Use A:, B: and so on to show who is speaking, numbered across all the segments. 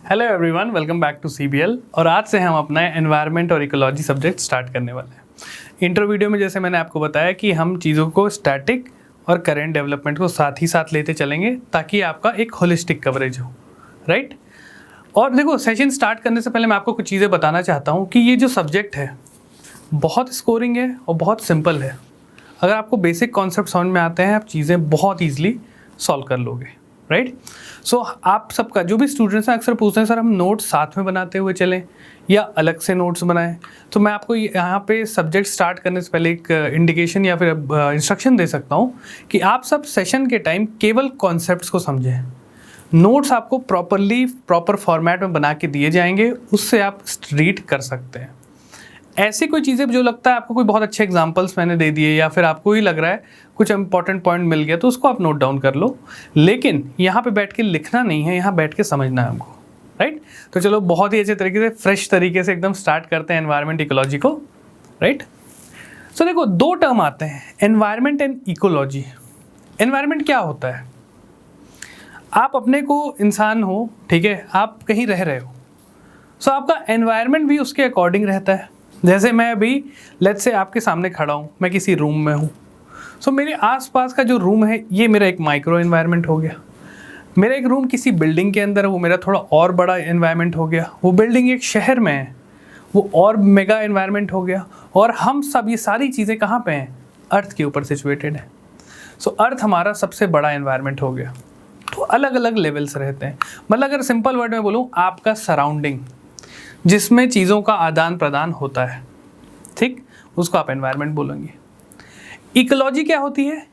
A: Hello everyone, welcome back to CBL. और आज से हम अपना एनवायरनमेंट और इकोलॉजी सब्जेक्ट स्टार्ट करने वाले हैं। इंट्रो वीडियो में जैसे मैंने आपको बताया कि हम चीज़ों को स्टैटिक और करेंट डेवलपमेंट को साथ ही साथ लेते चलेंगे ताकि आपका एक होलिस्टिक कवरेज हो, राइट। और देखो, सेशन स्टार्ट करने से पहले मैं आपको कुछ चीज़ें बताना चाहता हूँ कि ये जो सब्जेक्ट है बहुत स्कोरिंग है और बहुत सिंपल है। अगर आपको बेसिक कॉन्सेप्ट समझ में आते हैं, आप चीज़ें बहुत ईजिली सॉल्व कर लोगे, राइट। सो आप सबका जो भी स्टूडेंट्स हैं अक्सर पूछते हैं सर हम नोट्स साथ में बनाते हुए चलें या अलग से नोट्स बनाएं। तो मैं आपको यहाँ पे सब्जेक्ट स्टार्ट करने से पहले एक इंडिकेशन या फिर इंस्ट्रक्शन दे सकता हूँ कि आप सब सेशन के टाइम केवल कॉन्सेप्ट्स को समझें। नोट्स आपको प्रॉपर फॉर्मेट में बना के दिए जाएंगे, उससे आप रीड कर सकते हैं। ऐसी कोई चीज़ें जो लगता है आपको, कोई बहुत अच्छे एग्जांपल्स मैंने दे दिए या फिर आपको ही लग रहा है कुछ इंपॉर्टेंट पॉइंट मिल गया तो उसको आप नोट डाउन कर लो, लेकिन यहाँ पे बैठ के लिखना नहीं है, यहाँ बैठ के समझना है हमको, राइट। तो चलो बहुत ही अच्छे तरीके से फ्रेश तरीके से एकदम स्टार्ट करते हैं एनवायरनमेंट इकोलॉजी को, राइट। सो देखो, दो टर्म आते हैं, एनवायरनमेंट एंड इकोलॉजी। एनवायरनमेंट क्या होता है? आप अपने को इंसान हो, ठीक है, आप कहीं रह रहे हो, सो आपका एनवायरनमेंट भी उसके अकॉर्डिंग रहता है। जैसे मैं अभी लेट्स से आपके सामने खड़ा हूँ, मैं किसी रूम में हूँ, सो मेरे आसपास का जो रूम है ये मेरा एक माइक्रो एनवायरनमेंट हो गया। मेरा एक रूम किसी बिल्डिंग के अंदर है, वो मेरा थोड़ा और बड़ा एनवायरनमेंट हो गया। वो बिल्डिंग एक शहर में है, वो और मेगा एनवायरनमेंट हो गया। और हम सब ये सारी चीज़ें कहाँ पे हैं? अर्थ के ऊपर सिचुएटेड है। सो अर्थ हमारा सबसे बड़ा एनवायरनमेंट हो गया। तो अलग अलग लेवल्स रहते हैं। मतलब अगर सिंपल वर्ड में बोलूँ, आपका सराउंडिंग जिसमें चीज़ों का आदान प्रदान होता है, ठीक, उसको आप एनवायरनमेंट बोलेंगे। इकोलॉजी क्या होती है?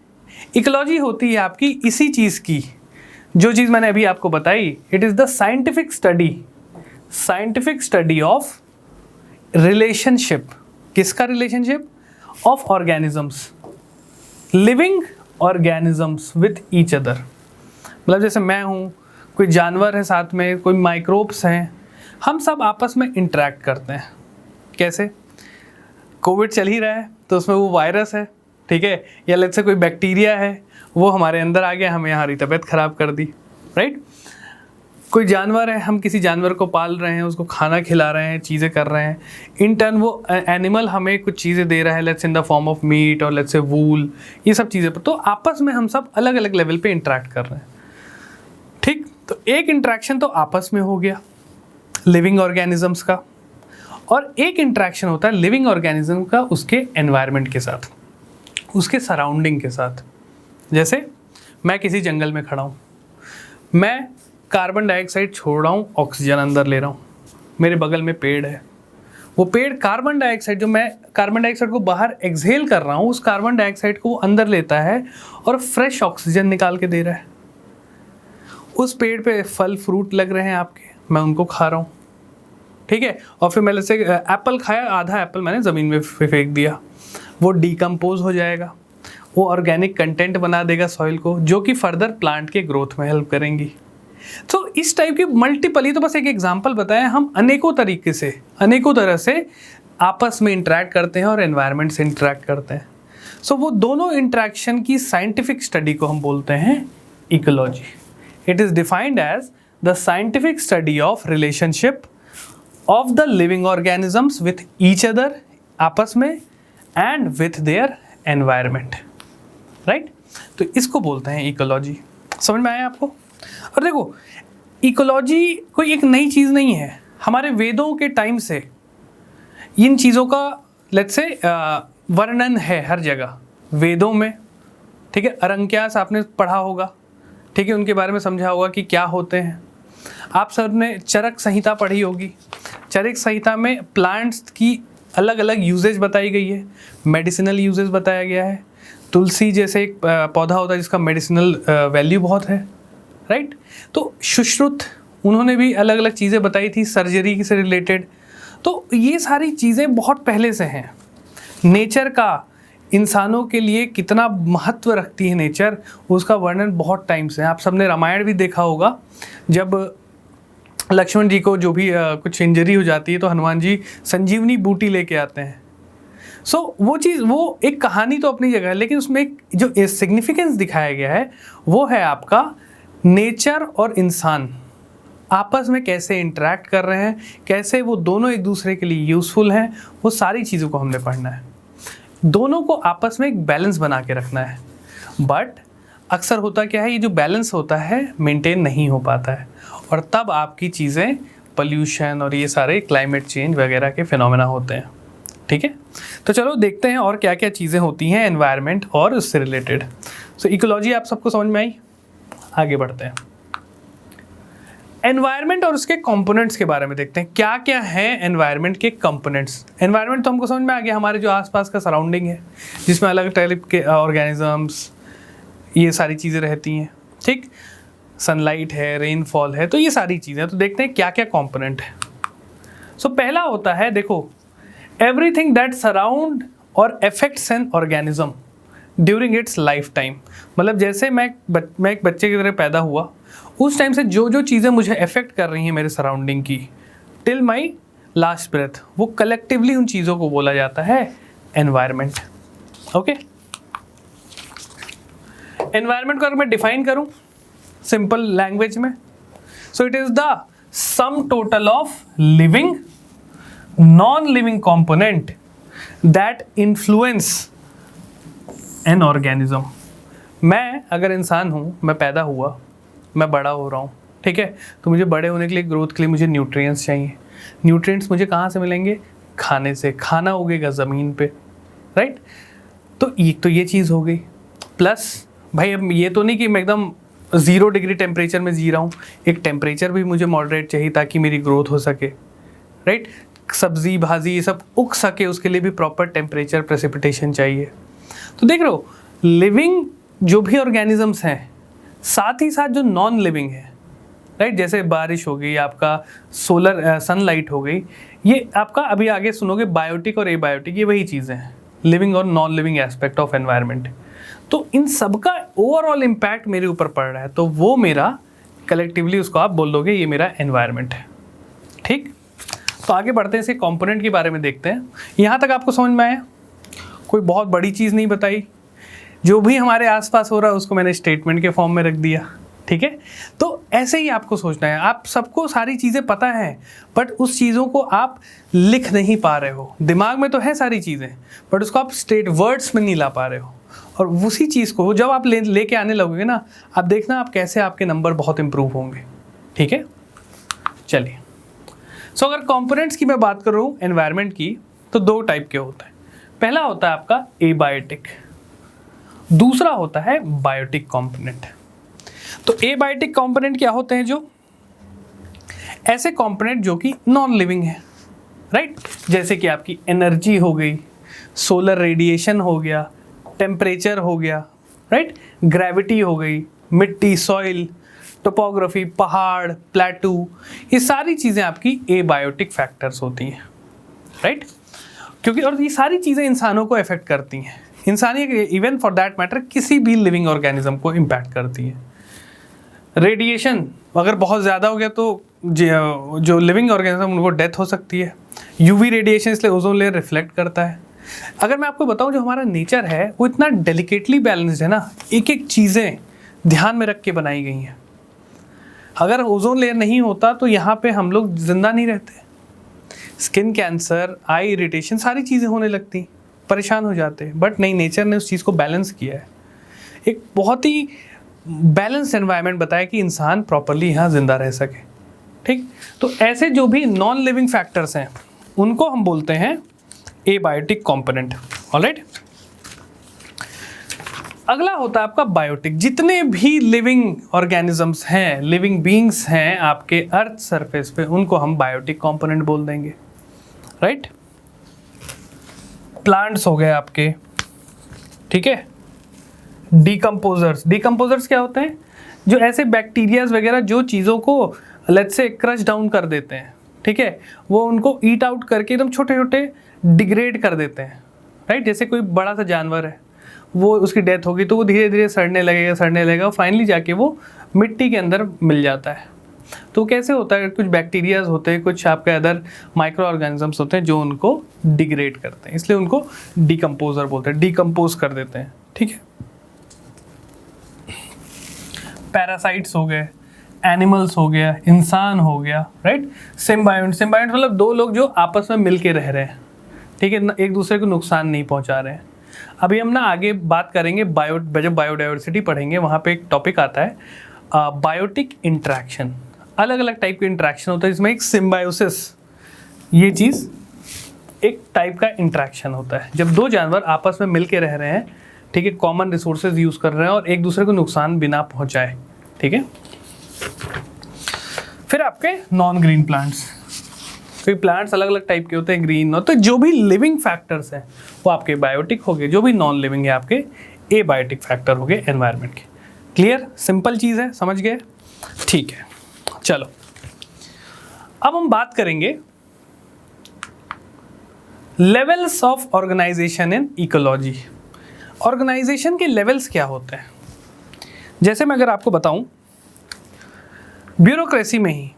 A: इकोलॉजी होती है आपकी इसी चीज़ की, जो चीज़ मैंने अभी आपको बताई। It is the scientific study of relationship. किसका relationship? Of organisms, living organisms with each other. मतलब जैसे मैं हूँ, कोई जानवर है साथ में, कोई माइक्रोब्स हैं, हम सब आपस में इंटरेक्ट करते हैं। कैसे? कोविड चल ही रहा है तो उसमें वो वायरस है, ठीक है, या लेट्स से कोई बैक्टीरिया है, वो हमारे अंदर आ गया, हमें हमारी तबीयत ख़राब कर दी, राइट। कोई जानवर है, हम किसी जानवर को पाल रहे हैं, उसको खाना खिला रहे हैं, चीज़ें कर रहे हैं, इन टर्न वो एनिमल हमें कुछ चीज़ें दे रहा है, let's in the form of meat और लेट्स से वूल, ये सब चीज़ें। तो आपस में हम सब अलग अलग लेवल पे इंटरेक्ट कर रहे हैं, ठीक। तो एक इंटरेक्शन तो आपस में हो गया लिविंग ऑर्गेनिजम्स का, और एक इंटरेक्शन होता है लिविंग ऑर्गेनिज्म का उसके एनवायरनमेंट के साथ, उसके सराउंडिंग के साथ। जैसे मैं किसी जंगल में खड़ा हूँ, मैं कार्बन डाइऑक्साइड छोड़ रहा हूँ, ऑक्सीजन अंदर ले रहा हूँ, मेरे बगल में पेड़ है, वो पेड़ कार्बन डाइऑक्साइड, जो मैं कार्बन डाइऑक्साइड को बाहर एक्सहेल कर रहा हूँ, उस कार्बन डाइऑक्साइड को वो अंदर लेता है और फ्रेश ऑक्सीजन निकाल के दे रहा है। उस पेड़ पे फल फ्रूट लग रहे हैं आपके, मैं उनको खा रहा हूँ, ठीक है। और फिर मैंने से एप्पल खाया, आधा एप्पल मैंने ज़मीन में फेंक दिया, वो डिकम्पोज हो जाएगा, वो ऑर्गेनिक कंटेंट बना देगा सॉइल को, जो कि फर्दर प्लांट के ग्रोथ में हेल्प करेंगी। तो इस टाइप की मल्टीपल, ही तो बस एक एग्जांपल बताया, हम अनेकों तरीके से, अनेकों तरह से आपस में इंटरेक्ट करते हैं और एनवायरनमेंट से इंटरेक्ट करते हैं। सो वो दोनों इंटरेक्शन की साइंटिफिक स्टडी को हम बोलते हैं ecology. It is defined as the scientific study of relationship of the living organisms with each other, आपस में, and with their environment, right. तो इसको बोलते हैं इकोलॉजी। समझ में आया आपको? और देखो, इकोलॉजी कोई एक नई चीज़ नहीं है, हमारे वेदों के टाइम से इन चीज़ों का लेट्स से वर्णन है हर जगह वेदों में, ठीक है। अरंक्यास आपने पढ़ा होगा, ठीक है, उनके बारे में समझा होगा कि क्या होते हैं। आप सब ने चरक संहिता पढ़ी होगी, चरक संहिता में प्लांट्स की अलग अलग यूजेज बताई गई है, मेडिसिनल यूजेज बताया गया है। तुलसी जैसे एक पौधा होता है जिसका मेडिसिनल वैल्यू बहुत है, राइट। तो सुश्रुत, उन्होंने भी अलग अलग चीज़ें बताई थी सर्जरी से रिलेटेड। तो ये सारी चीज़ें बहुत पहले से हैं। नेचर का इंसानों के लिए कितना महत्व रखती है नेचर, उसका वर्णन बहुत टाइम से है। आप सबने रामायण भी देखा होगा, जब लक्ष्मण जी को जो भी कुछ इंजरी हो जाती है तो हनुमान जी संजीवनी बूटी लेके आते हैं। सो वो चीज़, वो एक कहानी तो अपनी जगह है, लेकिन उसमें एक जो सिग्निफिकेंस दिखाया गया है वो है आपका नेचर और इंसान आपस में कैसे इंटरेक्ट कर रहे हैं, कैसे वो दोनों एक दूसरे के लिए यूज़फुल हैं, वो सारी चीज़ों को हमने पढ़ना है। दोनों को आपस में एक बैलेंस बना के रखना है। बट अक्सर होता क्या है, ये जो बैलेंस होता है मेंटेन नहीं हो पाता है, और तब आपकी चीज़ें पोल्यूशन और ये सारे क्लाइमेट चेंज वगैरह के फिनोमेना होते हैं। ठीक है, तो चलो देखते हैं और क्या क्या चीज़ें होती हैं एनवायरनमेंट और उससे रिलेटेड। सो इकोलॉजी आप सबको समझ में आई, आगे बढ़ते हैं। एनवायरनमेंट और उसके कंपोनेंट्स के बारे में देखते हैं, क्या क्या है एनवायरनमेंट के कंपोनेंट्स। एनवायरनमेंट तो हमको समझ में आ गया, हमारे जो आसपास का सराउंडिंग है, जिसमें अलग टाइप के ऑर्गेनिजम्स, ये सारी चीज़ें रहती हैं। ठीक, सनलाइट है, रेनफॉल है, तो ये सारी चीज़ें। तो देखते हैं क्या क्या कंपोनेंट है। सो पहला होता है, देखो, एवरीथिंग दैट सराउंड और affects an organism during its life time. मतलब जैसे मैं एक बच्चे की तरह पैदा हुआ, उस टाइम से जो जो चीज़ें मुझे अफेक्ट कर रही हैं मेरे सराउंडिंग की, टिल माई लास्ट ब्रेथ, वो कलेक्टिवली उन चीज़ों को बोला जाता है एनवायरनमेंट। ओके, एनवायरनमेंट को अगर मैं डिफाइन करूं सिंपल लैंग्वेज में, so it is the sum total of living, non living component that influence an organism. मैं अगर इंसान हूं, मैं पैदा हुआ, मैं बड़ा हो रहा हूं, ठीक है, तो मुझे बड़े होने के लिए, ग्रोथ के लिए मुझे न्यूट्रिएंट्स चाहिए। न्यूट्रिएंट्स मुझे कहाँ से मिलेंगे? खाने से। खाना उगेगा ज़मीन पे, राइट। तो ये चीज़ हो गई। प्लस भाई अब ये तो नहीं कि मैं एकदम 0 डिग्री टेम्परेचर में जी रहा हूँ, एक टेम्परेचर भी मुझे मॉडरेट चाहिए ताकि मेरी ग्रोथ हो सके, राइट। सब्जी भाजी ये सब उग सके, उसके लिए भी प्रॉपर टेम्परेचर, प्रेसिपिटेशन चाहिए। तो देख रहे हो, लिविंग जो भी ऑर्गेनिजम्स हैं, साथ ही साथ जो नॉन लिविंग है, राइट, जैसे बारिश हो गई, आपका सोलर सनलाइट हो गई, ये आपका अभी आगे सुनोगे बायोटिक और एबायोटिक, ये वही चीज़ें हैं, लिविंग और non living aspect of environment. तो इन सब का ओवरऑल इम्पैक्ट मेरे ऊपर पड़ रहा है, तो वो मेरा कलेक्टिवली उसको आप बोल दोगे ये मेरा एनवायरनमेंट है। ठीक, तो आगे बढ़ते हैं, इसके कंपोनेंट के बारे में देखते हैं। यहाँ तक आपको समझ में आया? कोई बहुत बड़ी चीज़ नहीं बताई, जो भी हमारे आसपास हो रहा है उसको मैंने स्टेटमेंट के फॉर्म में रख दिया। ठीक है, तो ऐसे ही आपको सोचना है। आप सबको सारी चीज़ें पता है, बट उस चीज़ों को आप लिख नहीं पा रहे हो। दिमाग में तो है सारी चीज़ें, बट उसको आप स्ट्रेट वर्ड्स में नहीं ला पा रहे हो। और उसी चीज़ को जब आप लेके आने लगोगे ना, आप देखना आप कैसे आपके नंबर बहुत इंप्रूव होंगे। ठीक है, चलिए। सो अगर कंपोनेंट्स की मैं बात करूँ एनवायरनमेंट की, तो 2 टाइप के होते हैं। पहला होता है आपका एबायोटिक, दूसरा होता है बायोटिक कंपोनेंट। तो एबायोटिक कंपोनेंट क्या होते हैं? जो ऐसे कंपोनेंट जो कि नॉन लिविंग है, राइट, जैसे कि आपकी एनर्जी हो गई, सोलर रेडिएशन हो गया, टेम्परेचर हो गया, राइट, ग्रेविटी हो गई, मिट्टी, सॉइल, टोपोग्राफी, पहाड़, प्लेटू, ये सारी चीज़ें आपकी एबायोटिक फैक्टर्स होती हैं, राइट। क्योंकि और ये सारी चीज़ें इंसानों को अफेक्ट करती हैं, इंसानी इवन फॉर दैट मैटर किसी भी लिविंग ऑर्गेनिज्म को इम्पैक्ट करती है। रेडिएशन अगर बहुत ज़्यादा हो गया तो जो लिविंग ऑर्गेनिज्म उनको डेथ हो सकती है। यूवी रेडिएशन इसलिए ओजोन लेयर रिफ्लेक्ट करता है। अगर मैं आपको बताऊं, जो हमारा नेचर है वो इतना डेलिकेटली बैलेंस्ड है ना, एक एक चीज़ें ध्यान में रख के बनाई गई हैं। अगर ओजोन लेयर नहीं होता तो यहाँ पे हम लोग जिंदा नहीं रहते। स्किन कैंसर, आई इरिटेशन, सारी चीज़ें होने लगती, परेशान हो जाते। बट नहीं, नेचर ने उस चीज़ को बैलेंस किया है, एक बहुत ही बैलेंस एनवायरनमेंट बताया कि इंसान प्रॉपरली यहाँ जिंदा रह सके। ठीक, तो ऐसे जो भी नॉन लिविंग फैक्टर्स हैं उनको हम बोलते हैं एबायोटिक कंपोनेंट। ऑलराइट, अगला होता है आपका बायोटिक। जितने भी लिविंग ऑर्गेनिजम्स हैं, लिविंग बीइंग्स हैं आपके अर्थ सरफेस पे, उनको हम बायोटिक कंपोनेंट बोल देंगे, राइट। प्लांट्स हो गए आपके, ठीक है। डिकम्पोजर्स क्या होते हैं? जो ऐसे बैक्टीरियाज वगैरह जो चीज़ों को लेट्स से क्रश डाउन कर देते हैं, ठीक है, वो उनको ईट आउट करके एकदम छोटे छोटे डिग्रेड कर देते हैं, राइट। जैसे कोई बड़ा सा जानवर है, वो उसकी डेथ होगी तो वो धीरे धीरे सड़ने लगेगा, फाइनली जाके वो मिट्टी के अंदर मिल जाता है। तो कैसे होता है? कुछ बैक्टीरियाज होते हैं, कुछ आपके अदर माइक्रो ऑर्गेनिजम्स होते हैं जो उनको डिग्रेड करते हैं, इसलिए उनको डिकम्पोजर बोलते हैं, डिकम्पोज कर देते हैं, ठीक है। पैरासाइट्स हो गए, एनिमल्स हो गया, इंसान हो गया, राइट। सिम्बायोंट, सिम्बायोंट मतलब दो लोग जो आपस में मिल के रह रहे हैं, ठीक है, एक दूसरे को नुकसान नहीं पहुंचा रहे हैं। अभी हम ना आगे बात करेंगे जब बायोडाइवर्सिटी पढ़ेंगे वहाँ पे एक टॉपिक आता है बायोटिक इंट्रैक्शन। अलग अलग टाइप के इंट्रैक्शन होता है, इसमें एक सिम्बायोसिस, ये चीज़ एक टाइप का इंट्रैक्शन होता है जब दो जानवर आपस में मिल के रह रहे हैं, ठीक है, कॉमन रिसोर्सेज यूज़ कर रहे हैं और एक दूसरे को नुकसान बिना पहुँचाए, ठीक है। फिर आपके नॉन ग्रीन प्लांट्स, कोई प्लांट्स अलग अलग टाइप के होते हैं, ग्रीन, तो जो भी लिविंग फैक्टर्स हैं वो आपके बायोटिक हो गए, जो भी नॉन लिविंग है आपके ए बायोटिक फैक्टर हो गए एनवायरनमेंट के। क्लियर, सिंपल चीज़ है, समझ गए, ठीक है। चलो अब हम बात करेंगे levels of organization in ecology. Organization के लेवल्स क्या होते हैं? जैसे मैं अगर आपको बताऊं, ब्यूरोक्रेसी में ही,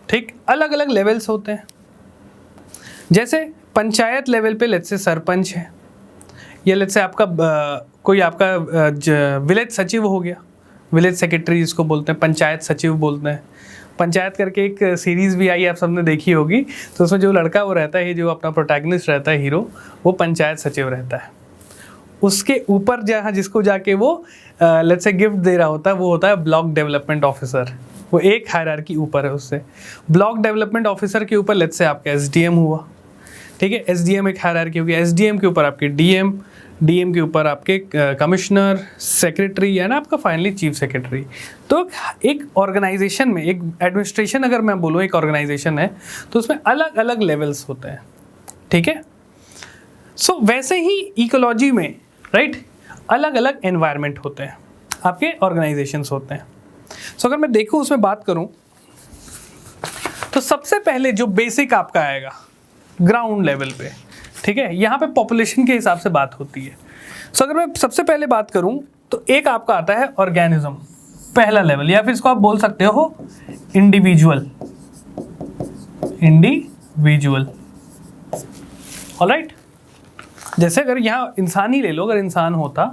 A: ठीक, अलग अलग लेवल्स होते हैं। जैसे पंचायत लेवल पे लेट्स से सरपंच है, या लेट्स से आपका कोई आपका विलेज सचिव हो गया, विलेज सेक्रेटरी जिसको बोलते हैं, पंचायत सचिव बोलते हैं। पंचायत करके एक सीरीज़ भी आई, आप सबने देखी होगी, तो उसमें जो लड़का वो रहता है, जो अपना प्रोटैगनिस्ट रहता है, हीरो, वो पंचायत सचिव रहता है। उसके ऊपर जहाँ जिसको जाके वो लेट्स से गिफ्ट दे रहा होता है, वो होता है ब्लॉक डेवलपमेंट ऑफिसर। वो एक हायरार्की ऊपर है उससे। ब्लॉक डेवलपमेंट ऑफिसर के ऊपर लेट्स से आपका एसडीएम हुआ, ठीक है, एसडीएम एक हायरार्की होगी, एसडीएम के ऊपर आपके डीएम, डीएम के ऊपर आपके कमिश्नर, सेक्रेटरी, या ना आपका फाइनली चीफ सेक्रेटरी। तो एक ऑर्गेनाइजेशन में, एक एडमिनिस्ट्रेशन अगर मैं बोलूँ एक ऑर्गेनाइजेशन है, तो उसमें अलग अलग लेवल्स होते हैं, ठीक है। सो वैसे ही इकोलॉजी में, राइट, अलग अलग एनवायरनमेंट होते हैं, आपके ऑर्गेनाइजेशंस होते हैं। सो अगर मैं देखूँ, उसमें बात करूँ, तो सबसे पहले जो बेसिक आपका आएगा ग्राउंड लेवल पे, ठीक है, यहाँ पे पॉपुलेशन के हिसाब से बात होती है। सो अगर मैं सबसे पहले बात करूँ, तो एक आपका आता है ऑर्गेनिज्म, पहला लेवल, या फिर इसको आप बोल सकते हो इंडिविजुअल, इंडिविजुअल, ऑलराइट। जैसे अगर यहाँ इंसान ही ले लो, अगर इंसान होता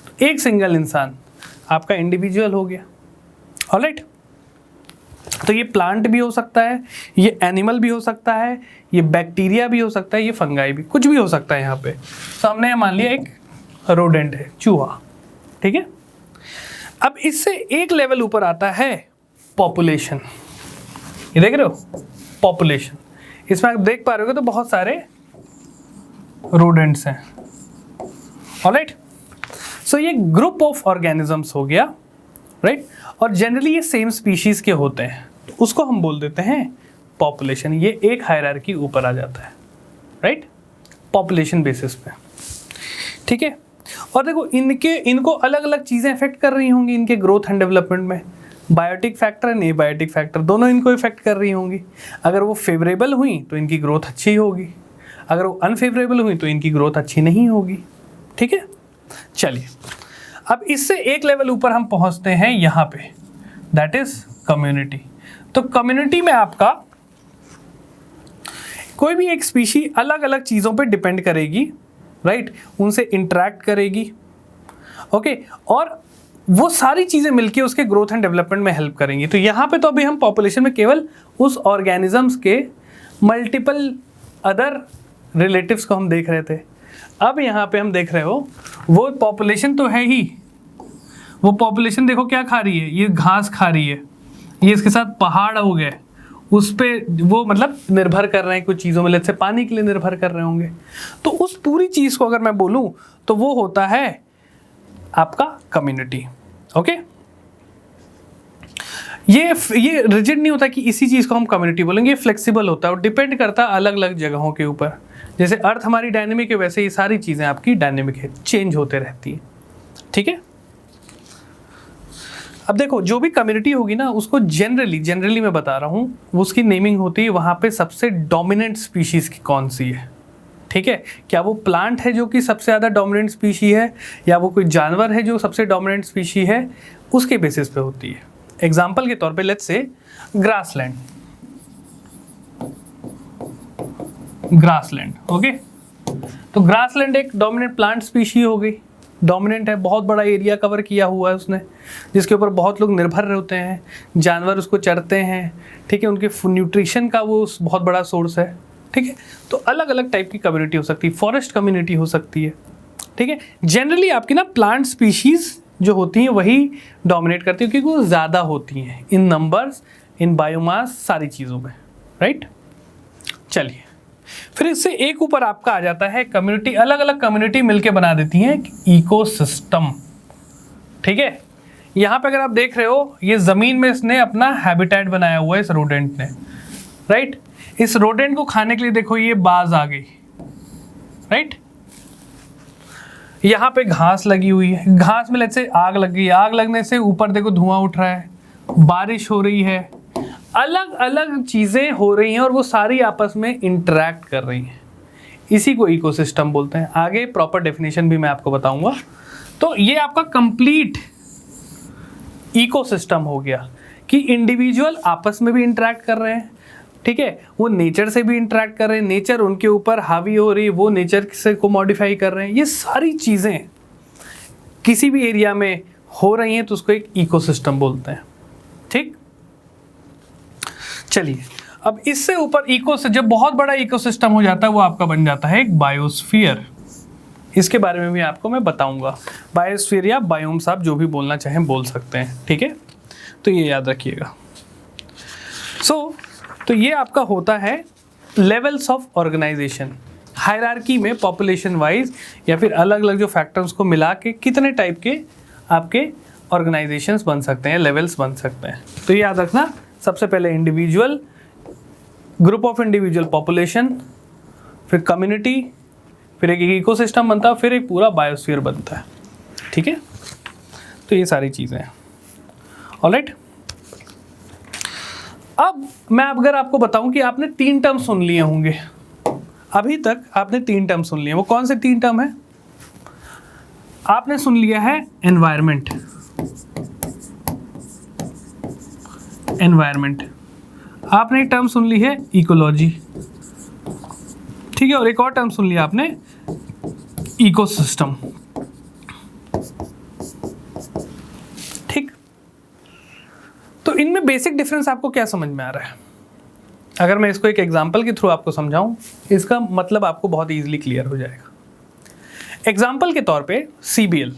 A: तो एक सिंगल इंसान आपका इंडिविजुअल हो गया, ऑलराइट। तो ये प्लांट भी हो सकता है, ये एनिमल भी हो सकता है, ये बैक्टीरिया भी हो सकता है, ये फंगाई भी, कुछ भी हो सकता है यहाँ पे। सामने मान लिया एक रोडेंट है, चूहा, ठीक है। अब इससे एक लेवल ऊपर आता है पॉपुलेशन, ये देख रहे हो पॉपुलेशन, इसमें आप देख पा रहे हो तो बहुत सारे रोडेंट्स हैं, ऑलराइट। सो ये ग्रुप ऑफ ऑर्गेनिजम्स हो गया, राइट, और जनरली ये सेम स्पीशीज के होते हैं, तो उसको हम बोल देते हैं पॉपुलेशन। ये एक हायरार्की ऊपर आ जाता है, राइट, पॉपुलेशन बेसिस पे, ठीक है। और देखो इनको अलग अलग चीज़ें इफेक्ट कर रही होंगी इनके ग्रोथ एंड डेवलपमेंट में। Biotic factor and abiotic factor दोनों इनको इफेक्ट कर रही होंगी। अगर वो फेवरेबल हुई तो इनकी ग्रोथ अच्छी होगी, अगर वो अनफेवरेबल हुई तो इनकी ग्रोथ अच्छी नहीं होगी, ठीक है। चलिए अब इससे एक लेवल ऊपर हम पहुंचते हैं यहाँ पे, दैट इज कम्युनिटी। तो कम्युनिटी में आपका कोई भी एक स्पीशी अलग अलग चीज़ों पे डिपेंड करेगी, राइट, उनसे इंटरेक्ट करेगी, ओके, और वो सारी चीज़ें मिलके उसके ग्रोथ एंड डेवलपमेंट में हेल्प करेंगी। तो यहाँ पे तो अभी हम पॉपुलेशन में केवल उस ऑर्गेनिजम्स के मल्टीपल अदर रिलेटिव्स को हम देख रहे थे। अब यहाँ पे हम देख रहे हो वो पॉपुलेशन तो है ही, वो पॉपुलेशन देखो क्या खा रही है, ये घास खा रही है, ये इसके साथ पहाड़ हो गए, उस पे वो मतलब निर्भर कर रहे हैं कुछ चीज़ों में, जैसे पानी के लिए निर्भर कर रहे होंगे। तो उस पूरी चीज़ को अगर मैं बोलूँ तो वो होता है आपका कम्युनिटी, ओके। ये रिजिड नहीं होता कि इसी चीज़ को हम कम्युनिटी बोलेंगे, ये फ्लेक्सिबल होता है और डिपेंड करता है अलग अलग जगहों के ऊपर। जैसे अर्थ हमारी डायनेमिक है, वैसे ये सारी चीज़ें आपकी डायनेमिक है, चेंज होते रहती है, ठीक है। अब देखो जो भी कम्युनिटी होगी ना, उसको जनरली मैं बता रहा हूँ, उसकी नेमिंग होती है वहाँ पे सबसे डोमिनेंट स्पीशीज की कौन सी है, ठीक है। क्या वो प्लांट है जो कि सबसे ज़्यादा डोमिनेंट स्पीशी है, या वो कोई जानवर है जो सबसे डोमिनेंट स्पीशी है, उसके बेसिस पे होती है। एग्जाम्पल के तौर पे लेट्स से ग्रासलैंड, ओके। तो ग्रासलैंड एक डोमिनेंट प्लांट स्पीशी हो गई, डोमिनेंट है, बहुत बड़ा एरिया कवर किया हुआ है उसने, जिसके ऊपर बहुत लोग निर्भर होते हैं, जानवर उसको चरते हैं, ठीक है, उनके न्यूट्रिशन का वो बहुत बड़ा सोर्स है, ठीक है। तो अलग अलग टाइप की कम्युनिटी हो सकती है, फॉरेस्ट कम्युनिटी हो सकती है, ठीक है। जनरली आपकी ना प्लांट स्पीशीज़ जो होती हैं वही डोमिनेट करती है, क्योंकि वो ज़्यादा होती हैं इन नंबर्स, इन बायोमास, सारी चीज़ों में, राइट। चलिए, फिर इससे एक ऊपर आपका आ जाता है कम्युनिटी, अलग अलग कम्युनिटी मिलके बना देती हैं इकोसिस्टम, ठीक है। यहाँ पे अगर आप देख रहे हो, ये ज़मीन में इसने अपना हैबिटेट बनाया हुआ है इस रोडेंट ने, राइट। इस रोडेंट को खाने के लिए देखो ये बाज आ गई, राइट। यहाँ पे घास लगी हुई है, घास में लेट से आग लग गई, आग लगने से ऊपर देखो धुआं उठ रहा है, बारिश हो रही है, अलग अलग चीज़ें हो रही हैं और वो सारी आपस में इंटरेक्ट कर रही हैं, इसी को इकोसिस्टम बोलते हैं। आगे प्रॉपर डेफिनेशन भी मैं आपको बताऊंगा। तो ये आपका कंप्लीट इकोसिस्टम हो गया कि इंडिविजुअल आपस में भी इंटरेक्ट कर रहे हैं, ठीक है, वो नेचर से भी इंटरेक्ट कर रहे हैं, नेचर उनके ऊपर हावी हो रही है, वो नेचर से को मॉडिफाई कर रहे हैं। ये सारी चीज़ें किसी भी एरिया में हो रही हैं तो उसको एक इकोसिस्टम बोलते हैं, ठीक। चलिए, अब इससे ऊपर जब बहुत बड़ा इकोसिस्टम हो जाता है वो आपका बन जाता है एक बायोस्फीयर। इसके बारे में भी आपको मैं बताऊंगा। बायोस्फीयर या बायोम्स आप जो भी बोलना चाहें बोल सकते हैं, ठीक है। तो ये याद रखिएगा। तो ये आपका होता है लेवल्स ऑफ ऑर्गेनाइजेशन, हायरार्की में पॉपुलेशन वाइज या फिर अलग अलग जो फैक्टर्स को मिला के कितने टाइप के आपके ऑर्गेनाइजेशंस बन सकते हैं, लेवल्स बन सकते हैं। तो ये याद रखना, सबसे पहले individual, group of individual population, फिर कम्युनिटी, फिर एक इकोसिस्टम बनता है, फिर एक पूरा बायोस्फीयर बनता है, ठीक है। तो ये सारी चीज़ें हैं, ऑलराइट। अब मैं अगर आपको बताऊं कि आपने 3 टर्म सुन लिए होंगे, अभी तक आपने 3 टर्म सुन लिए, वो कौन से 3 टर्म है? आपने सुन लिया है एनवायरनमेंट, आपने एक टर्म सुन ली है इकोलॉजी, ठीक है, और एक और टर्म सुन लिया आपने इकोसिस्टम, ठीक। तो इनमें बेसिक डिफरेंस आपको क्या समझ में आ रहा है? अगर मैं इसको एक एग्जांपल के थ्रू आपको समझाऊं, इसका मतलब आपको बहुत इजीली क्लियर हो जाएगा। एग्जांपल के तौर पे सीबीएल,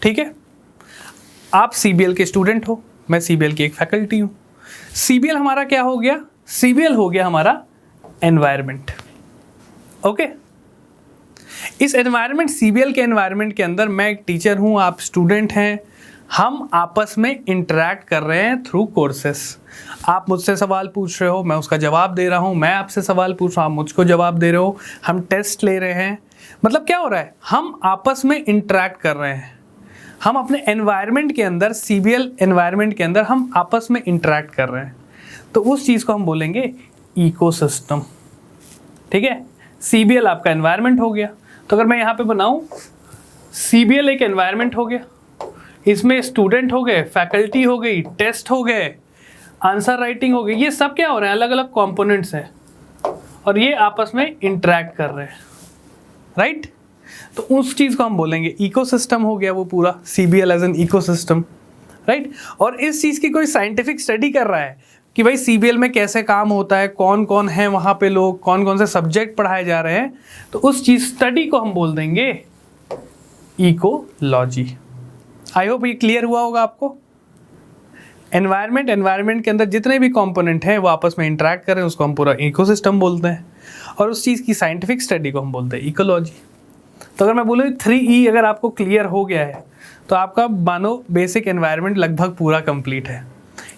A: ठीक है, आप सीबीएल के स्टूडेंट हो, मैं सीबीएल की एक फैकल्टी हूं। सीबीएल हमारा क्या हो गया? सीबीएल हो गया हमारा एनवायरनमेंट, ओके। इस एनवायरनमेंट, सीबीएल के एनवायरनमेंट के अंदर मैं एक टीचर हूं, आप स्टूडेंट हैं, हम आपस में इंटरेक्ट कर रहे हैं थ्रू कोर्सेस। आप मुझसे सवाल पूछ रहे हो, मैं उसका जवाब दे रहा हूँ, मैं आपसे सवाल पूछ रहा हूँ, आप मुझको जवाब दे रहे हो, हम टेस्ट ले रहे हैं। मतलब क्या हो रहा है? हम आपस में इंटरेक्ट कर रहे हैं, हम अपने एनवायरनमेंट के अंदर, सीबीएल एनवायरनमेंट के अंदर हम आपस में इंटरेक्ट कर रहे हैं, तो उस चीज़ को हम बोलेंगे इकोसिस्टम, ठीक है। सीबीएल आपका एनवायरनमेंट हो गया। तो अगर मैं यहाँ पे बनाऊँ, सीबीएल एक एनवायरनमेंट हो गया, इसमें स्टूडेंट हो गए, फैकल्टी हो गई, टेस्ट हो गए, आंसर राइटिंग हो गई, ये सब क्या हो रहे हैं? अलग अलग कंपोनेंट्स हैं और ये आपस में इंटरेक्ट कर रहे हैं, राइट। तो उस चीज़ को हम बोलेंगे इकोसिस्टम हो गया, वो पूरा CBL as an ecosystem, right. और इस चीज़ की कोई साइंटिफिक स्टडी कर रहा है कि भाई सीबीएल में कैसे काम होता है, कौन कौन है वहाँ पे लोग, कौन कौन से सब्जेक्ट पढ़ाए जा रहे हैं, तो उस चीज़ स्टडी को हम बोल देंगे इकोलॉजी। आई होप ये क्लियर हुआ होगा आपको। एनवायरनमेंट के अंदर जितने भी कंपोनेंट हैं वो आपस में इंटरेक्ट कर रहे हैं, उसको हम पूरा इकोसिस्टम बोलते हैं, और उस चीज़ की साइंटिफिक स्टडी को हम बोलते हैं इकोलॉजी। तो अगर मैं बोलूँ 3E अगर आपको क्लियर हो गया है तो आपका मानो बेसिक एनवायरनमेंट लगभग पूरा कंप्लीट है।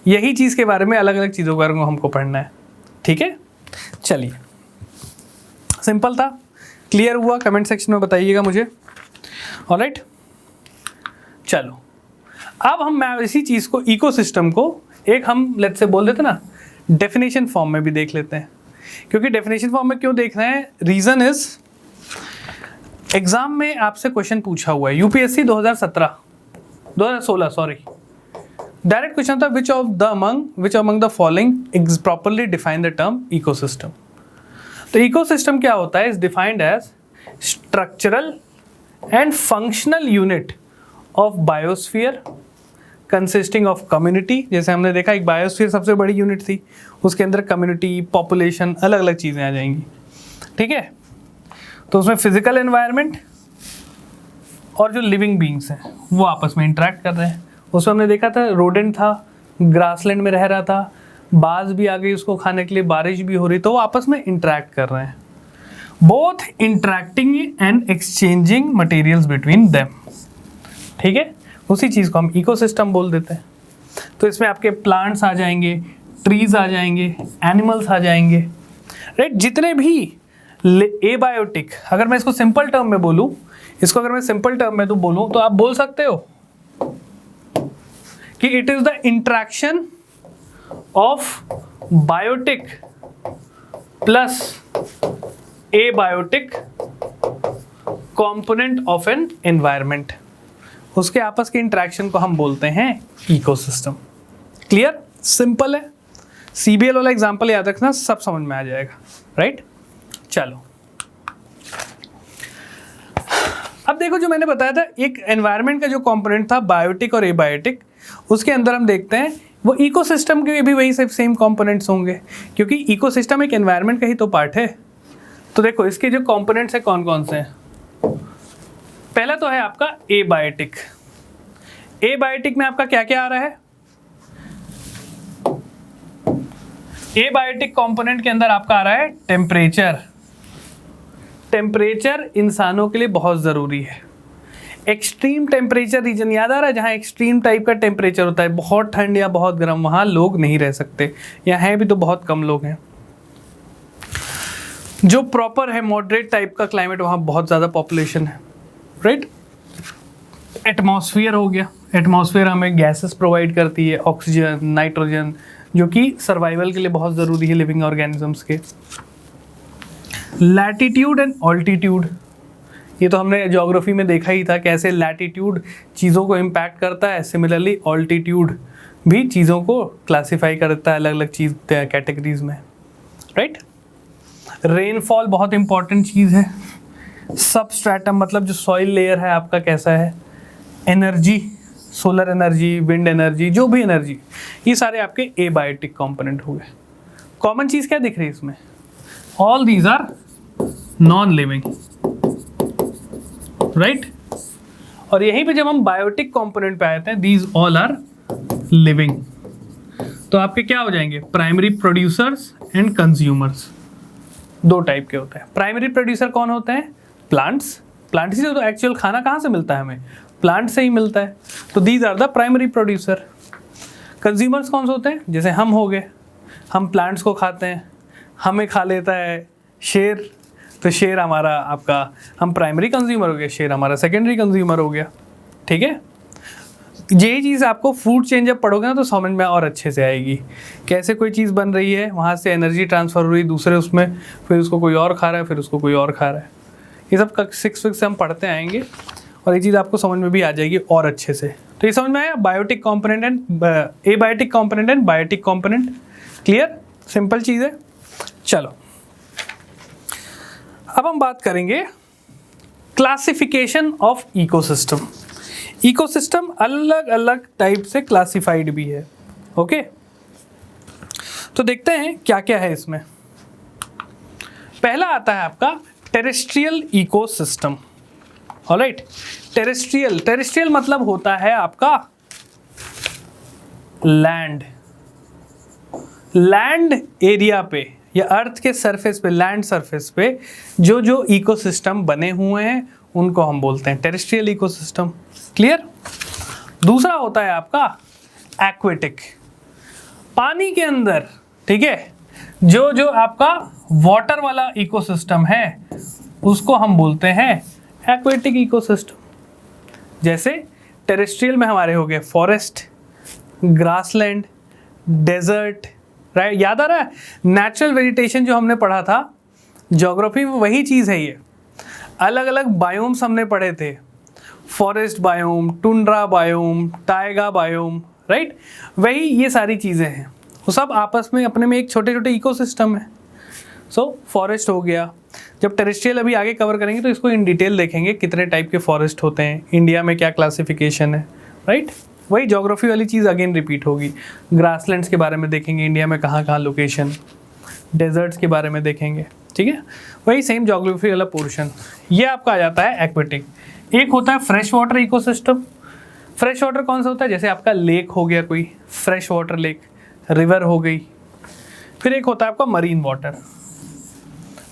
A: यही चीज़ के बारे में अलग अलग चीज़ों के बारे में हमको पढ़ना है, ठीक है। चलिए, सिंपल था, क्लियर हुआ? कमेंट सेक्शन में बताइएगा मुझे, ऑलराइट। चलो, अब मैं इसी चीज़ को, इकोसिस्टम को, एक हम लेट्स से बोल देते ना डेफिनेशन फॉर्म में भी देख लेते हैं। क्योंकि डेफिनेशन फॉर्म में क्यों देख रहे हैं? रीज़न इज, एग्जाम में आपसे क्वेश्चन पूछा हुआ है, यूपीएससी 2016 सॉरी, डायरेक्ट क्वेश्चन था, which among the following properly define the term ecosystem. तो इकोसिस्टम क्या होता है? Is defined as structural and functional unit of biosphere consisting of community. जैसे हमने देखा एक बायोस्फीयर सबसे बड़ी यूनिट थी, उसके अंदर कम्युनिटी, पॉपुलेशन, अलग अलग चीज़ें आ जाएंगी, ठीक है। तो उसमें फिजिकल एनवायरनमेंट और जो लिविंग बींग्स हैं वो आपस में इंटरेक्ट कर रहे हैं। उसमें हमने देखा था रोडेंट था, ग्रासलैंड में रह रहा था, बाज भी आ गई उसको खाने के लिए, बारिश भी हो रही, तो वो आपस में इंटरेक्ट कर रहे हैं। Both interacting and exchanging materials between them, ठीक है। उसी चीज़ को हम इकोसिस्टम बोल देते हैं। तो इसमें आपके प्लांट्स आ जाएंगे, ट्रीज आ जाएंगे, एनिमल्स आ जाएंगे, राइट। जितने भी एबायोटिक, अगर मैं इसको सिंपल टर्म में बोलूँ, इसको अगर मैं सिंपल टर्म में तो बोलूँ तो आप बोल सकते हो कि it is the interaction of biotic plus abiotic component of an environment. उसके आपस के इंट्रैक्शन को हम बोलते हैं इकोसिस्टम। क्लियर, सिंपल है। सीबीएल वाला एग्जांपल याद रखना, सब समझ में आ जाएगा, राइट। चलो अब देखो, जो मैंने बताया था एक एनवायरनमेंट का जो कंपोनेंट था बायोटिक और एबायोटिक, उसके अंदर हम देखते हैं वो इकोसिस्टम के भी वही सेम कंपोनेंट्स होंगे, क्योंकि इकोसिस्टम एक एनवायरनमेंट का ही तो पार्ट है। तो देखो इसके जो कंपोनेंट्स हैं कौन कौन से हैं। पहला तो है आपका एबायोटिक। एबायोटिक में आपका क्या क्या आ रहा है? एबायोटिक कंपोनेंट के अंदर आपका आ रहा है टेम्परेचर। टेम्परेचर इंसानों के लिए बहुत ज़रूरी है। एक्सट्रीम टेम्परेचर रीजन याद आ रहा है, जहाँ एक्सट्रीम टाइप का टेम्परेचर होता है, बहुत ठंड या बहुत गर्म, वहाँ लोग नहीं रह सकते, या हैं भी तो बहुत कम लोग हैं। जो प्रॉपर है मॉडरेट टाइप का क्लाइमेट, वहाँ बहुत ज़्यादा पॉपुलेशन है, राइट। एटमॉस्फेयर हो गया, एटमॉस्फेयर हमें गैसेस प्रोवाइड करती है, ऑक्सीजन, नाइट्रोजन, जो कि सर्वाइवल के लिए बहुत ज़रूरी है लिविंग ऑर्गेनिजम्स के। लैटिट्यूड एंड ऑल्टीट्यूड, ये तो हमने ज्योग्राफी में देखा ही था कैसे लैटिट्यूड चीज़ों को इम्पैक्ट करता है, सिमिलरली ऑल्टीट्यूड भी चीज़ों को क्लासीफाई करता है अलग अलग चीज़ कैटेगरीज में, राइट। रेनफॉल बहुत इंपॉर्टेंट चीज़ है। सबस्ट्रेटम मतलब जो सॉइल लेयर है आपका कैसा है, energy, solar energy, wind energy, जो भी एनर्जी, ये सारे आपके एबायोटिक कंपोनेंट हो गए। कॉमन चीज़ क्या दिख रही है इसमें? All these are non living, right. और यहीं पे जब हम बायोटिक कंपोनेंट पे आते हैं, दीज ऑल आर लिविंग, तो आपके क्या हो जाएंगे? Primary producers and consumers. दो टाइप के होते हैं। प्राइमरी प्रोड्यूसर कौन होते हैं? प्लांट्स। प्लांट से तो एक्चुअल खाना कहाँ से मिलता है हमें? प्लांट से ही मिलता है, तो these are the primary producer. Consumers कौन से होते हैं? जैसे हम हो गए, हम प्लांट्स को खाते हैं, हमें खा लेता है शेर, तो शेर हमारा आपका, हम प्राइमरी कंज्यूमर हो गए, शेर हमारा सेकेंडरी कंज्यूमर हो गया, ठीक है। यही चीज़ आपको फूड चेन जब पढ़ोगे ना तो समझ में और अच्छे से आएगी, कैसे कोई चीज़ बन रही है, वहाँ से एनर्जी ट्रांसफ़र हो रही दूसरे उसमें, फिर उसको कोई और खा रहा है, फिर उसको कोई और खा रहा है। ये सब 6 से हम पढ़ते आएंगे और ये चीज़ आपको समझ में भी आ जाएगी और अच्छे से। तो ये समझ में आया, biotic component and abiotic component and biotic component. Clear, simple चीज़ है। चलो अब हम बात करेंगे क्लासिफिकेशन ऑफ इकोसिस्टम। इकोसिस्टम अलग अलग टाइप से क्लासिफाइड भी है, ओके। तो देखते हैं क्या क्या है इसमें। पहला आता है आपका टेरेस्ट्रियल इकोसिस्टम, ऑलराइट। टेरेस्ट्रियल मतलब होता है आपका लैंड एरिया पे या अर्थ के सरफेस पे, लैंड सरफेस पे जो इकोसिस्टम बने हुए हैं उनको हम बोलते हैं टेरेस्ट्रियल इकोसिस्टम। क्लियर। दूसरा होता है आपका एक्वेटिक, पानी के अंदर, ठीक है, जो आपका वाटर वाला इकोसिस्टम है उसको हम बोलते हैं एक्वेटिक इकोसिस्टम। जैसे टेरेस्ट्रियल में हमारे हो गए फॉरेस्ट, ग्रासलैंड, डेजर्ट, राइट। याद आ रहा है नेचुरल वेजिटेशन जो हमने पढ़ा था ज्योग्राफी में, वही चीज़ है ये। अलग अलग बायोम्स हमने पढ़े थे, forest biome, tundra biome, Tyga biome, right. वही ये सारी चीज़ें हैं, वो सब आपस में अपने में एक छोटे छोटे इकोसिस्टम है। सो फॉरेस्ट हो गया, जब टेरेस्ट्रियल अभी आगे कवर करेंगे तो इसको इन डिटेल देखेंगे, कितने टाइप के फॉरेस्ट होते हैं, इंडिया में क्या क्लासिफिकेशन है, राइट। वही ज्योग्राफी वाली चीज़ अगेन रिपीट होगी। ग्रासलैंड्स के बारे में देखेंगे, इंडिया में कहाँ कहाँ लोकेशन, डेजर्ट्स के बारे में देखेंगे, ठीक है। वही सेम ज्योग्राफी वाला पोर्शन। ये आपका आ जाता है एक्वेटिक। एक होता है fresh water ecosystem. Fresh water कौन सा होता है, जैसे आपका लेक हो गया, कोई फ्रेश वाटर लेक, रिवर हो गई। फिर एक होता है आपका मरीन वाटर।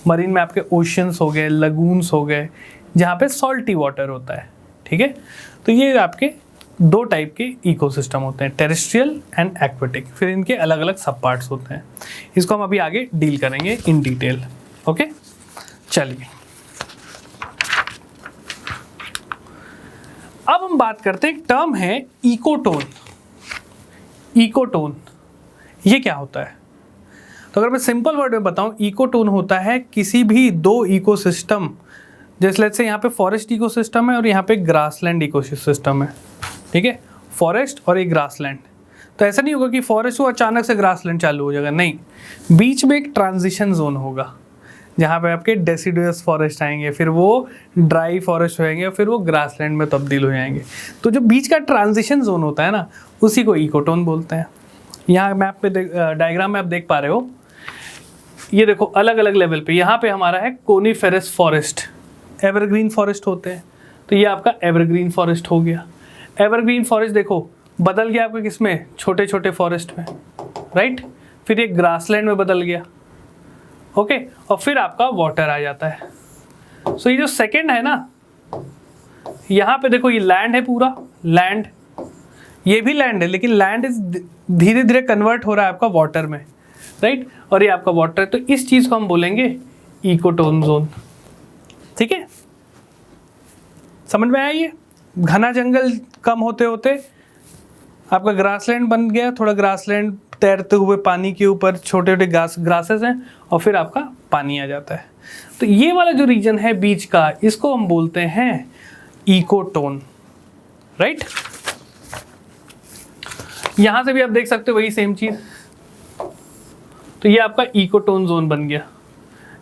A: मरीन में आपके ओशंस हो गए, लगून्स हो गए, जहाँ पे सॉल्टी वाटर होता है, ठीक है। तो ये आपके दो टाइप के इकोसिस्टम होते हैं, टेरेस्ट्रियल एंड एक्वेटिक। फिर इनके अलग अलग सब पार्ट्स होते हैं, इसको हम अभी आगे डील करेंगे इन डिटेल। ओके, चलिए अब हम बात करते हैं, एक टर्म है इकोटोन। इकोटोन ये क्या होता है? तो अगर मैं सिंपल वर्ड में बताऊं, इकोटोन होता है किसी भी दो इकोसिस्टम, जैसे लेट्स से यहाँ पे फॉरेस्ट इकोसिस्टम है और यहाँ पे ग्रासलैंड इकोसिस्टम है, ठीक है, फॉरेस्ट और एक ग्रासलैंड। तो ऐसा नहीं होगा कि फॉरेस्ट हो अचानक से ग्रासलैंड चालू हो जाएगा, नहीं, बीच में एक ट्रांजिशन जोन होगा जहाँ पे आपके डेसिडुअस फॉरेस्ट आएंगे, फिर वो ड्राई फॉरेस्ट हो जाएंगे, फिर वो ग्रासलैंड में तब्दील हो जाएंगे। तो जो बीच का ट्रांजिशन जोन होता है ना, उसी को इकोटोन बोलते हैं। यहाँ मैप पे डायग्राम में आप देख पा रहे हो, ये देखो अलग अलग लेवल पे। यहाँ पे हमारा है कोनीफेरस फॉरेस्ट, एवरग्रीन फॉरेस्ट होते हैं, तो ये आपका एवरग्रीन फॉरेस्ट हो गया। एवरग्रीन फॉरेस्ट देखो बदल गया आपके किस में, छोटे छोटे फॉरेस्ट में, राइट। फिर ये ग्रासलैंड में बदल गया, ओके, और फिर आपका वाटर आ जाता है। सो ये जो सेकंड है ना, यहाँ पे देखो ये लैंड है, पूरा लैंड, ये भी लैंड है, लेकिन लैंड इज धीरे धीरे कन्वर्ट हो रहा है आपका वाटर में, राइट, और ये आपका वाटर है। तो इस चीज को हम बोलेंगे इकोटोन जोन, ठीक है। समझ में आया? ये घना जंगल कम होते होते आपका ग्रासलैंड बन गया, थोड़ा ग्रासलैंड तैरते हुए पानी के ऊपर छोटे छोटे ग्रासेस हैं, और फिर आपका पानी आ जाता है। तो ये वाला जो रीजन है बीच का, इसको हम बोलते हैं इकोटोन, राइट। यहां से भी आप देख सकते हो वही सेम चीज। तो ये आपका इकोटोन जोन बन गया,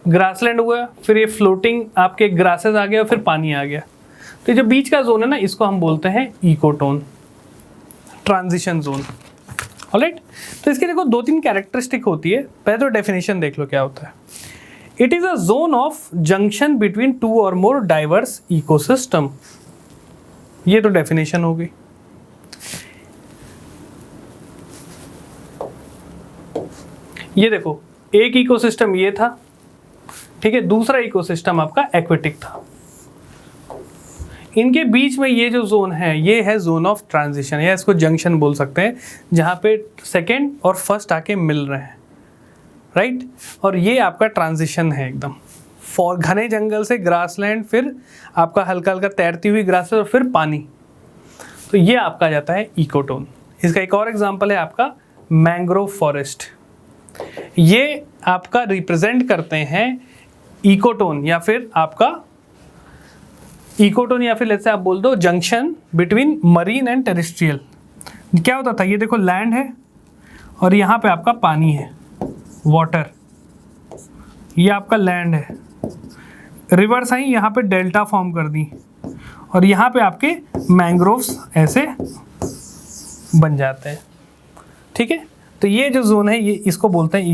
A: ग्रासलैंड हुआ, फिर ये फ्लोटिंग आपके ग्रासेस आ गया, फिर पानी आ गया। तो जो बीच का जोन है ना, इसको हम बोलते हैं इकोटोन, ट्रांजिशन जोन, ऑलराइट। तो इसके देखो दो तीन कैरेक्टरिस्टिक होती है। पहले तो डेफिनेशन देख लो क्या होता है। It is a zone of junction between two और मोर डाइवर्स इकोसिस्टम। ये तो डेफिनेशन हो गई। ये देखो एक इकोसिस्टम ये था, ठीक है, दूसरा इकोसिस्टम आपका एक्वेटिक था। इनके बीच में ये जो जोन है, ये है जोन ऑफ ट्रांजिशन, या इसको जंक्शन बोल सकते हैं, जहाँ पे सेकेंड और फर्स्ट आके मिल रहे हैं, राइट। और ये आपका ट्रांजिशन है एकदम, फॉर घने जंगल से ग्रासलैंड, फिर आपका हल्का हल्का तैरती हुई ग्रास और फिर पानी। तो ये आपका आ जाता है इकोटोन। इसका एक और एग्जाम्पल है आपका मैंग्रोव फॉरेस्ट। ये आपका रिप्रेजेंट करते हैं इकोटोन, या फिर आपका इकोटोन, या फिर लेट्स से आप बोल दो junction between marine and terrestrial. क्या होता था, ये देखो लैंड है और यहाँ पे आपका पानी है, वाटर, ये आपका लैंड है, रिवर्स आई यहाँ पे डेल्टा फॉर्म कर दी, और यहाँ पे आपके मैंग्रोव्स ऐसे बन जाते हैं, ठीक है। तो ये जो जोन है, ये इसको बोलते हैं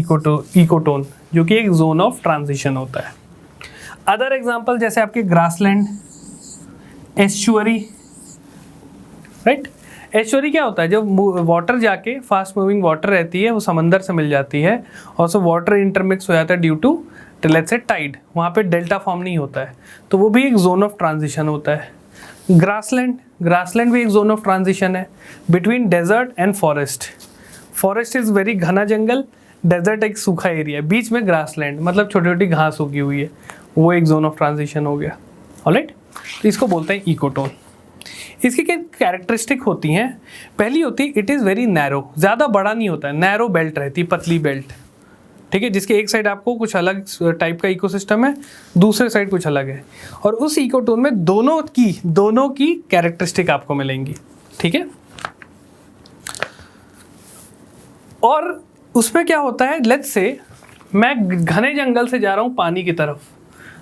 A: इकोटोन, जो कि एक जोन ऑफ ट्रांजिशन होता है। अदर एग्जांपल जैसे आपके ग्रासलैंड, एस्चुअरी, राइट। एस्चुअरी क्या होता है, जब वाटर जाके फास्ट मूविंग वाटर रहती है, वो समंदर से मिल जाती है, और सो वाटर इंटरमिक्स हो जाता है ड्यू टू लेट्स से टाइड, वहाँ पे डेल्टा फॉर्म नहीं होता है, तो वो भी एक जोन ऑफ ट्रांजिशन होता है। ग्रासलैंड भी एक जोन ऑफ ट्रांजिशन है between desert and forest. Forest is very घना जंगल, डेजर्ट एक सूखा एरिया, बीच में ग्रासलैंड मतलब छोटी छोटी घास उगी हुई है, वो एक जोन ऑफ ट्रांजिशन हो गया, ऑलराइट। तो इसको बोलते हैं इकोटोन। इसकी क्या कैरेक्टरिस्टिक होती हैं? पहली होती है इट इज़ वेरी नैरो, ज़्यादा बड़ा नहीं होता है, नैरो बेल्ट रहती है, पतली बेल्ट, ठीक है, जिसके एक साइड आपको कुछ अलग टाइप का इकोसिस्टम है, दूसरे साइड कुछ अलग है, और उस इकोटोन में दोनों की कैरेक्टरिस्टिक आपको मिलेंगी, ठीक है। और उसमें क्या होता है, लेट्स से मैं घने जंगल से जा रहा हूँ पानी की तरफ,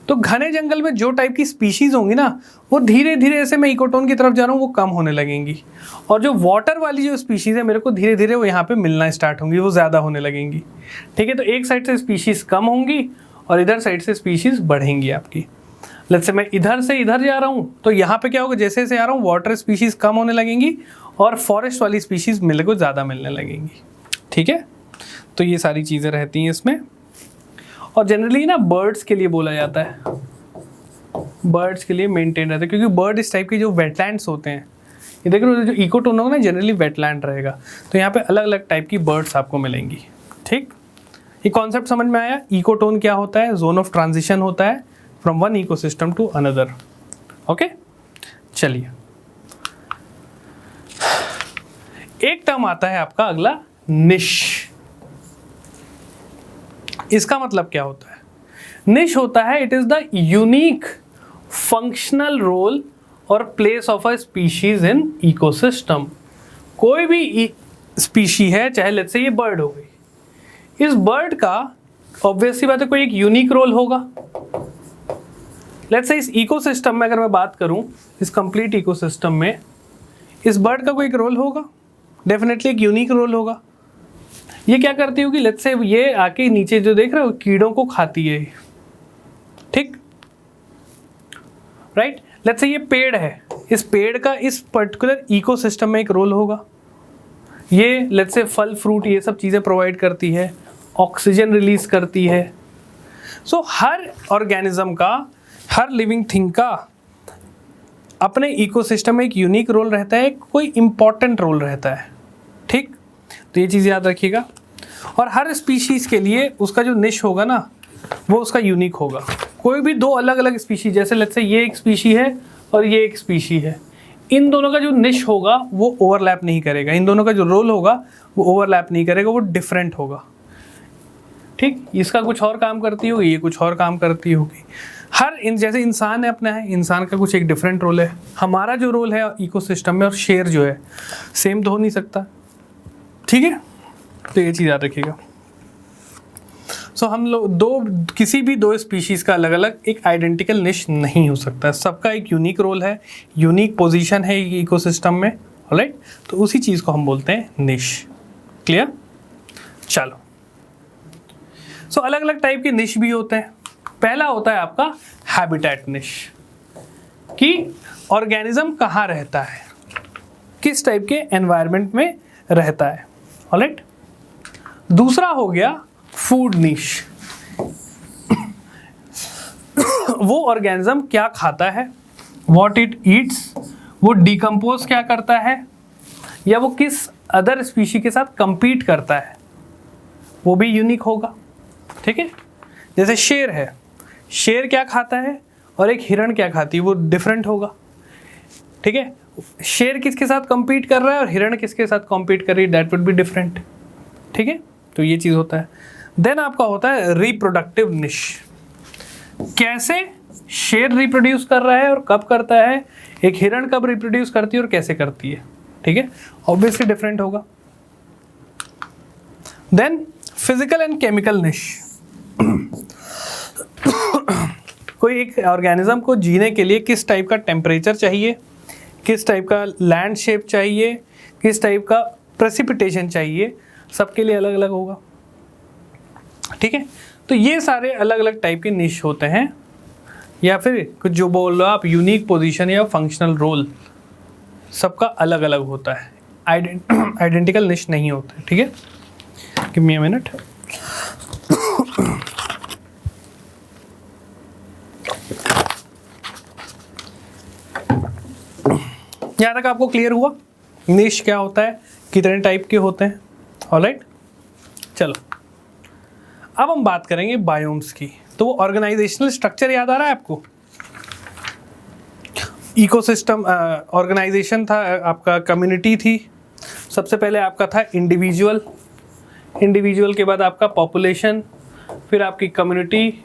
A: तो घने जंगल में जो टाइप की स्पीशीज़ होंगी ना, वो धीरे धीरे ऐसे मैं इकोटोन की तरफ जा रहा हूँ वो कम होने लगेंगी, और जो वाटर वाली जो स्पीशीज़ है मेरे को धीरे धीरे वो यहाँ पे मिलना स्टार्ट होंगी, वो ज़्यादा होने लगेंगी। ठीक है, तो एक साइड से स्पीशीज़ कम होंगी और इधर साइड से स्पीशीज़ बढ़ेंगी आपकी। लेट्स से मैं इधर से इधर जा रहा हूँ, तो यहाँ पे क्या होगा, जैसे जैसे आ रहा हूँ वाटर स्पीशीज़ कम होने लगेंगी और फॉरेस्ट वाली स्पीशीज़ मेरे को ज़्यादा मिलने लगेंगी। ठीक है, तो ये सारी चीज़ें रहती हैं इसमें। और जनरली ना बर्ड्स के लिए बोला जाता है, बर्ड्स के लिए मेंटेन रहता है, क्योंकि बर्ड इस टाइप के जो वेटलैंड्स होते हैं, ये देख रहे हो जो इकोटोन होगा ना जनरली वेटलैंड रहेगा, तो यहाँ पे अलग अलग टाइप की बर्ड्स आपको मिलेंगी। ठीक, ये कॉन्सेप्ट समझ में आया। इकोटोन क्या होता है, जोन ऑफ ट्रांजिशन होता है from one ecosystem to another. Okay, चलिए एक टर्म आता है आपका अगला, निश। इसका मतलब क्या होता है, निश होता है it is the unique functional role और place of a species in ecosystem. कोई भी स्पीशी है, चाहे लेट्स से ये बर्ड हो गई, इस बर्ड का ऑब्वियसली बात है कोई एक यूनिक रोल होगा। लेट्स से इस इकोसिस्टम में अगर मैं बात करूं, इस कंप्लीट इकोसिस्टम में इस बर्ड का कोई एक रोल होगा, डेफिनेटली एक यूनिक रोल होगा। ये क्या करती होगी, लेट्स से ये आके नीचे जो देख रहे हो कीड़ों को खाती है। ठीक, राइट। लेट्स से ये पेड़ है, इस पेड़ का इस पर्टिकुलर इकोसिस्टम में एक रोल होगा। ये लेट्स से फल फ्रूट ये सब चीज़ें प्रोवाइड करती है, ऑक्सीजन रिलीज करती है। सो हर ऑर्गेनिज्म का, हर लिविंग थिंग का अपने इकोसिस्टम में एक यूनिक रोल रहता है, कोई इंपॉर्टेंट रोल रहता है। ठीक, तो ये चीज़ याद रखिएगा। और हर स्पीशीज़ के लिए उसका जो निश होगा ना, वो उसका यूनिक होगा। कोई भी दो अलग अलग स्पीशी, जैसे लेट्स से ये एक स्पीशी है और ये एक स्पीशी है, इन दोनों का जो निश होगा वो ओवरलैप नहीं करेगा, इन दोनों का जो रोल होगा वो ओवरलैप नहीं करेगा, वो डिफरेंट होगा। ठीक, इसका कुछ और काम करती होगी, ये कुछ और काम करती होगी। हर जैसे इंसान है अपना है, इंसान का कुछ एक डिफरेंट रोल है, हमारा जो रोल है इकोसिस्टम में और शेर जो है सेम तो हो नहीं सकता। ठीक है, तो ये चीज़ याद रखिएगा। सो हम लोग किसी भी दो स्पीशीज़ का अलग अलग एक आइडेंटिकल निश नहीं हो सकता, सबका एक यूनिक रोल है, यूनिक पोजीशन है इकोसिस्टम में। ऑलराइट, तो उसी चीज़ को हम बोलते हैं निश। क्लियर, चलो। सो अलग अलग टाइप के निश भी होते हैं। पहला होता है आपका हैबिटेट निश, कि ऑर्गेनिज्म कहाँ रहता है, किस टाइप के एनवायरनमेंट में रहता है। ऑलराइट, दूसरा हो गया फूड निश, वो ऑर्गेनिज्म क्या खाता है, व्हाट इट ईट्स, वो डिकम्पोज क्या करता है, या वो किस अदर स्पीशी के साथ compete करता है, वो भी यूनिक होगा। ठीक है, जैसे शेर है, शेर क्या खाता है और एक हिरण क्या खाती है, वो डिफरेंट होगा। ठीक है, शेर किसके साथ compete कर रहा है और हिरण किसके साथ compete कर रही है, दैट वुड बी डिफरेंट। ठीक है, तो ये चीज़ होता है। देन आपका होता है रिप्रोडक्टिव निश, कैसे शेर रिप्रोड्यूस कर रहा है और कब करता है, एक हिरण कब रिप्रोड्यूस करती है और कैसे करती है। ठीक है, ऑब्वियसली डिफरेंट होगा। देन फिजिकल एंड केमिकल निश, कोई एक ऑर्गेनिज्म को जीने के लिए किस टाइप का टेम्परेचर चाहिए, किस टाइप का लैंड शेप चाहिए, किस टाइप का प्रेसिपिटेशन चाहिए, सबके लिए अलग अलग होगा। ठीक है, तो ये सारे अलग अलग टाइप के निश होते हैं, या फिर कुछ जो बोल रहे हो आप यूनिक पोजीशन या फंक्शनल रोल, सबका अलग अलग होता है, आइडेंटिकल निश नहीं होता है। ठीक है, गिव मी अ मिनट। यहाँ तक आपको क्लियर हुआ निश क्या होता है, कितने टाइप के होते हैं। ऑलराइट, चलो अब हम बात करेंगे बायोम्स की। तो वो ऑर्गेनाइजेशनल स्ट्रक्चर याद आ रहा है आपको, इकोसिस्टम ऑर्गेनाइजेशन था आपका, कम्युनिटी थी, सबसे पहले आपका था इंडिविजुअल, इंडिविजुअल के बाद आपका पॉपुलेशन, फिर आपकी कम्युनिटी,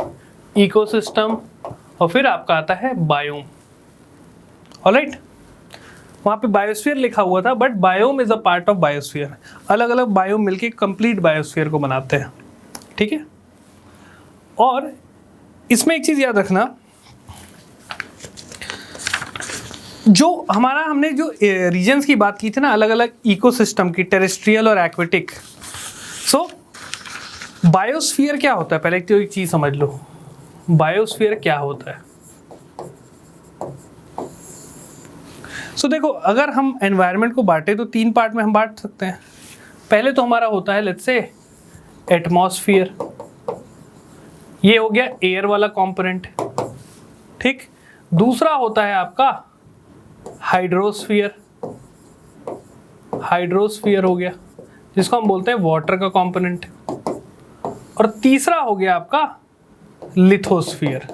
A: इकोसिस्टम, और फिर आपका आता है बायोम। ऑलराइट, वहाँ पे बायोस्फीयर लिखा हुआ था, but biome is a part of biosphere. अलग अलग बायोम मिलके कंप्लीट बायोस्फीयर को बनाते हैं। ठीक है, और इसमें एक चीज़ याद रखना, जो हमारा हमने जो रीजन्स की बात की थी ना, अलग अलग इकोसिस्टम की, टेरेस्ट्रियल और एक्वेटिक। सो बायोस्फीयर क्या होता है, पहले तो एक चीज समझ लो, बायोस्फीयर क्या होता है। सो देखो, अगर हम एनवायरनमेंट को बांटे तो 3 पार्ट में हम बांट सकते हैं। पहले तो हमारा होता है लेट्स से एटमॉस्फेयर, ये हो गया एयर वाला कंपोनेंट, ठीक। दूसरा होता है आपका हाइड्रोस्फीयर, हाइड्रोस्फीयर हो गया जिसको हम बोलते हैं वाटर का कंपोनेंट। और तीसरा हो गया आपका लिथोस्फीयर,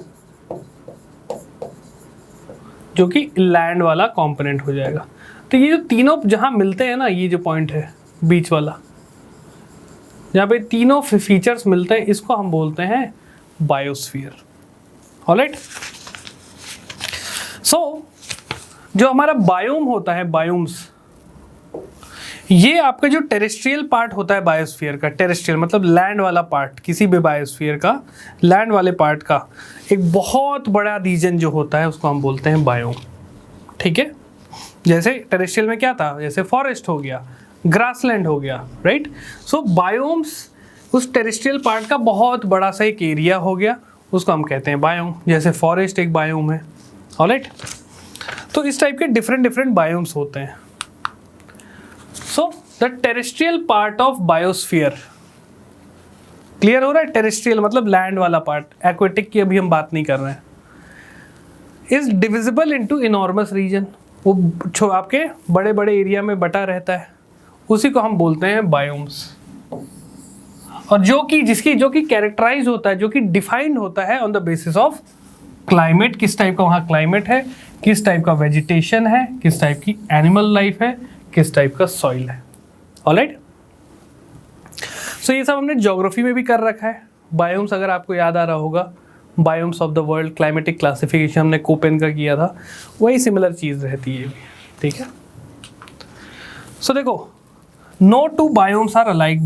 A: जो कि लैंड वाला कंपोनेंट हो जाएगा। तो ये जो तीनों जहां मिलते हैं ना, ये जो पॉइंट है बीच वाला, जहां पे तीनों फीचर्स मिलते हैं, इसको हम बोलते हैं बायोस्फीयर। ऑलराइट। सो जो हमारा बायोम होता है, बायोम्स, ये आपका जो टेरेस्ट्रियल पार्ट होता है बायोस्फीयर का, टेरेस्ट्रियल मतलब लैंड वाला पार्ट, किसी भी बायोस्फीयर का लैंड वाले पार्ट का एक बहुत बड़ा रीजन जो होता है उसको हम बोलते हैं बायोम, ठीक है। जैसे टेरेस्ट्रियल में क्या था, जैसे फॉरेस्ट हो गया, ग्रासलैंड हो गया, राइट। सो बायोम्स उस टेरेस्ट्रियल पार्ट का बहुत बड़ा सा एक एरिया हो गया, उसको हम कहते हैं बायोम। जैसे फॉरेस्ट एक बायोम है, ऑलराइट। तो इस टाइप के डिफरेंट बायोम्स होते हैं। So the terrestrial part of biosphere, clear हो रहा है। टेरेस्ट्रियल मतलब लैंड वाला पार्ट, एक्वेटिक की अभी हम बात नहीं कर रहे हैं। Is divisible into enormous region, वो आपके बड़े बड़े एरिया में बटा रहता है, उसी को हम बोलते हैं बायोम्स। और जो कि कैरेक्टराइज होता है, जो कि डिफाइंड होता है on the basis of climate, किस टाइप का वहाँ क्लाइमेट है, किस टाइप का वेजिटेशन है, किस टाइप की एनिमल लाइफ है, किस टाइप का सॉइल है। ऑलराइट। सो ये सब हमने ज्योग्राफी में भी कर रखा है। बायोम्स अगर आपको याद आ रहा होगा, biomes of the world climatic classification हमने कोपेन का किया था, वही सिमिलर चीज़ रहती है, ठीक है। सो देखो, no two biomes are alike,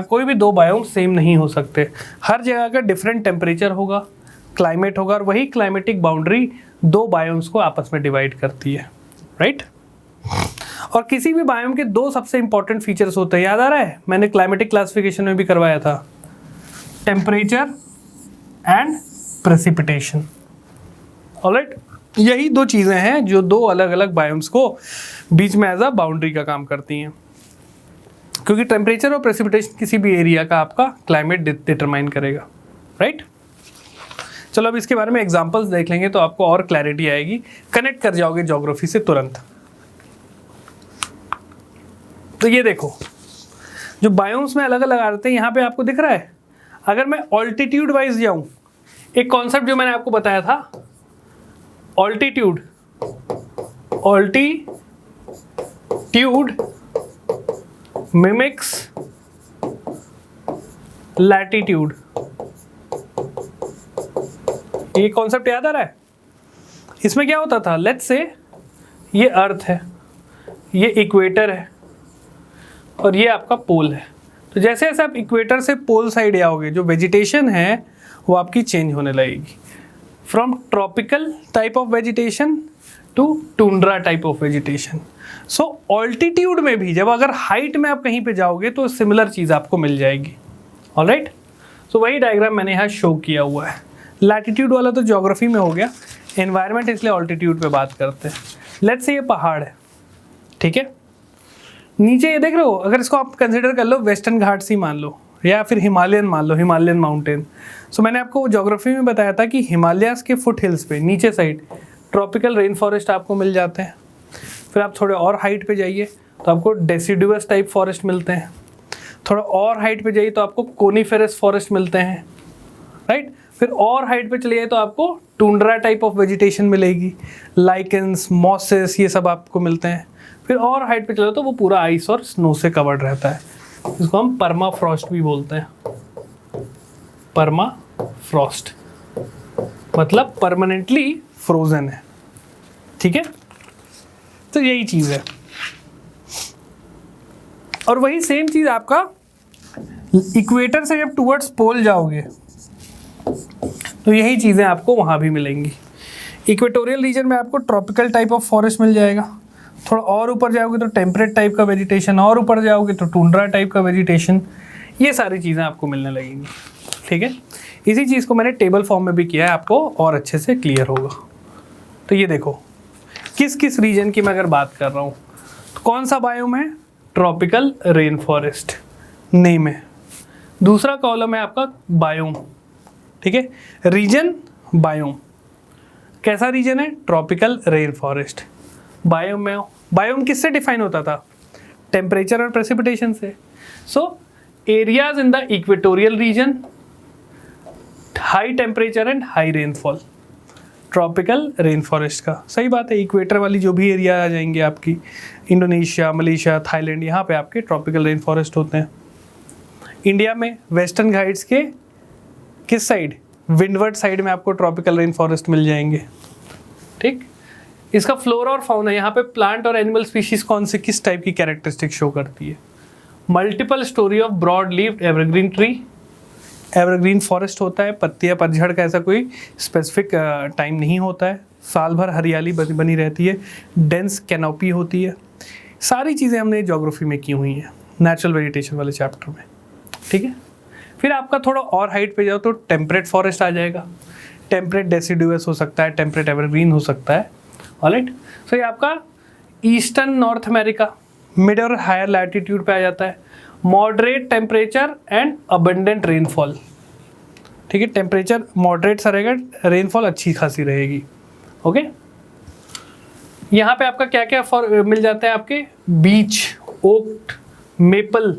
A: कोई भी दो बायोम सेम नहीं हो सकते। हर जगह का डिफरेंट टेम्परेचर होगा, क्लाइमेट होगा, और वही क्लाइमेटिक बाउंड्री दो बायोम्स को आपस में डिवाइड करती है, राइट। और किसी भी बायोम के 2 सबसे इंपॉर्टेंट फीचर्स होते हैं, याद आ रहा है, मैंने क्लाइमेटिक क्लासिफिकेशन में भी करवाया था, टेम्परेचर एंड प्रेसिपिटेशन। ऑलराइट, यही 2 चीज़ें हैं जो 2 अलग अलग बायोम्स को बीच में एज अ बाउंड्री का काम करती हैं, क्योंकि टेम्परेचर और प्रेसिपिटेशन किसी भी एरिया का आपका क्लाइमेट डिटरमाइन करेगा, राइट। चलो अब इसके बारे में एग्जांपल्स देख लेंगे तो आपको और क्लैरिटी आएगी, कनेक्ट कर जाओगे ज्योग्राफी से तुरंत। तो ये देखो, जो बायोम्स में अलग अलग आते हैं, यहाँ पे आपको दिख रहा है। अगर मैं ऑल्टीट्यूड वाइज जाऊँ, एक कॉन्सेप्ट जो मैंने आपको बताया था, ऑल्टीट्यूड मिमिक्स लैटिट्यूड, ये कॉन्सेप्ट याद आ रहा है। इसमें क्या होता था, लेट्स से ये अर्थ है, ये इक्वेटर है, और ये आपका पोल है। तो जैसे जैसे आप इक्वेटर से पोल साइड आओगे, जो वेजिटेशन है वो आपकी चेंज होने लगेगी, from tropical type of vegetation to tundra type of vegetation. So altitude में भी, जब अगर हाइट में आप कहीं पे जाओगे तो सिमिलर चीज़ आपको मिल जाएगी। ऑलराइट। सो वही डायग्राम मैंने यहाँ शो किया हुआ है। लैटिट्यूड वाला तो ज्योग्राफी में हो गया, एनवायरनमेंट इसलिए ऑल्टीट्यूड पे बात करते हैं। लेट्स से ये पहाड़ है, ठीक है। नीचे ये देख रहे हो, अगर इसको आप कंसिडर कर लो वेस्टर्न घाट्स ही मान लो, या फिर हिमालयन मान लो, हिमालयन माउंटेन। सो मैंने आपको ज्योग्राफी में बताया था कि हिमालयाज़ के फुट हिल्स पे नीचे साइड ट्रॉपिकल रेन फॉरेस्ट आपको मिल जाते हैं। फिर आप थोड़े और हाइट पे जाइए तो आपको डेसिडुअस टाइप फॉरेस्ट मिलते हैं। थोड़ा और हाइट पे जाइए तो आपको कोनीफेरस फॉरेस्ट मिलते हैं, राइट। फिर और हाइट पे चलिए तो आपको टुंड्रा टाइप ऑफ वेजिटेशन मिलेगी, लाइकेंस, मॉसेस, ये सब आपको मिलते हैं। फिर और हाइट पे चले तो वो पूरा आइस और स्नो से कवर्ड रहता है, इसको हम परमाफ्रॉस्ट भी बोलते हैं। परमाफ्रॉस्ट मतलब परमानेंटली फ्रोजन है, ठीक है। तो यही चीज़ है, और वही सेम चीज़ आपका इक्वेटर से जब टुवर्ड्स पोल जाओगे तो यही चीज़ें आपको वहाँ भी मिलेंगी। इक्वेटोरियल रीजन में आपको ट्रॉपिकल टाइप ऑफ फॉरेस्ट मिल जाएगा, थोड़ा और ऊपर जाओगे तो टेम्परेट टाइप का वेजिटेशन, और ऊपर जाओगे तो टुंड्रा टाइप का वेजिटेशन, ये सारी चीज़ें आपको मिलने लगेंगी। ठीक है, इसी चीज़ को मैंने टेबल फॉर्म में भी किया है, आपको और अच्छे से क्लियर होगा। तो ये देखो किस किस रीजन की मैं अगर बात कर रहा हूँ, तो कौन सा बायोम है, ट्रॉपिकल रेन फॉरेस्ट नेम है। दूसरा कॉलम है आपका बायोम, ठीक है, रीजन बायोम, कैसा रीजन है, ट्रॉपिकल रेन फॉरेस्ट। बायोम में बायोम किससे डिफाइन होता था, टेम्परेचर और प्रेसिपिटेशन से। So areas in the equatorial region, high temperature and high rainfall, tropical rain forest का। सही बात है, इक्वेटर वाली जो भी एरिया आ जाएंगे आपकी, इंडोनेशिया, मलेशिया, थाईलैंड, यहाँ पे आपके ट्रॉपिकल रेन फॉरेस्ट होते हैं। इंडिया में वेस्टर्न घाट्स के किस साइड, विंडवर्ड साइड में आपको ट्रॉपिकल रेन फॉरेस्ट मिल जाएंगे। ठीक, इसका फ्लोरा और फाउना, यहाँ पे प्लांट और एनिमल स्पीशीज कौन से किस टाइप की कैरेक्टरिस्टिक शो करती है, multiple storey of broad leaved evergreen tree, evergreen forest होता है, पत्तियाँ पतझड़ का ऐसा कोई स्पेसिफिक टाइम नहीं होता है, साल भर हरियाली बनी रहती है, डेंस कैनोपी होती है। सारी चीज़ें हमने ज्योग्राफी में की हुई हैं नेचुरल वेजिटेशन वाले चैप्टर में। ठीक है, फिर आपका थोड़ा और हाइट पे जाओ तो टेम्परेट फॉरेस्ट आ जाएगा, टेम्परेट डेसिडुअस हो सकता है, टेम्परेट एवरग्रीन हो सकता है। ऑलराइट, सो ये आपका ईस्टर्न नॉर्थ अमेरिका, मिड और हायर लैटिट्यूड पे आ जाता है, moderate temperature and abundant rainfall. ठीक है, टेम्परेचर मॉडरेट सा रहेगा, रेनफॉल अच्छी खासी रहेगी। ओके, यहाँ पे आपका क्या क्या मिल जाता है, आपके बीच, ओक, मेपल।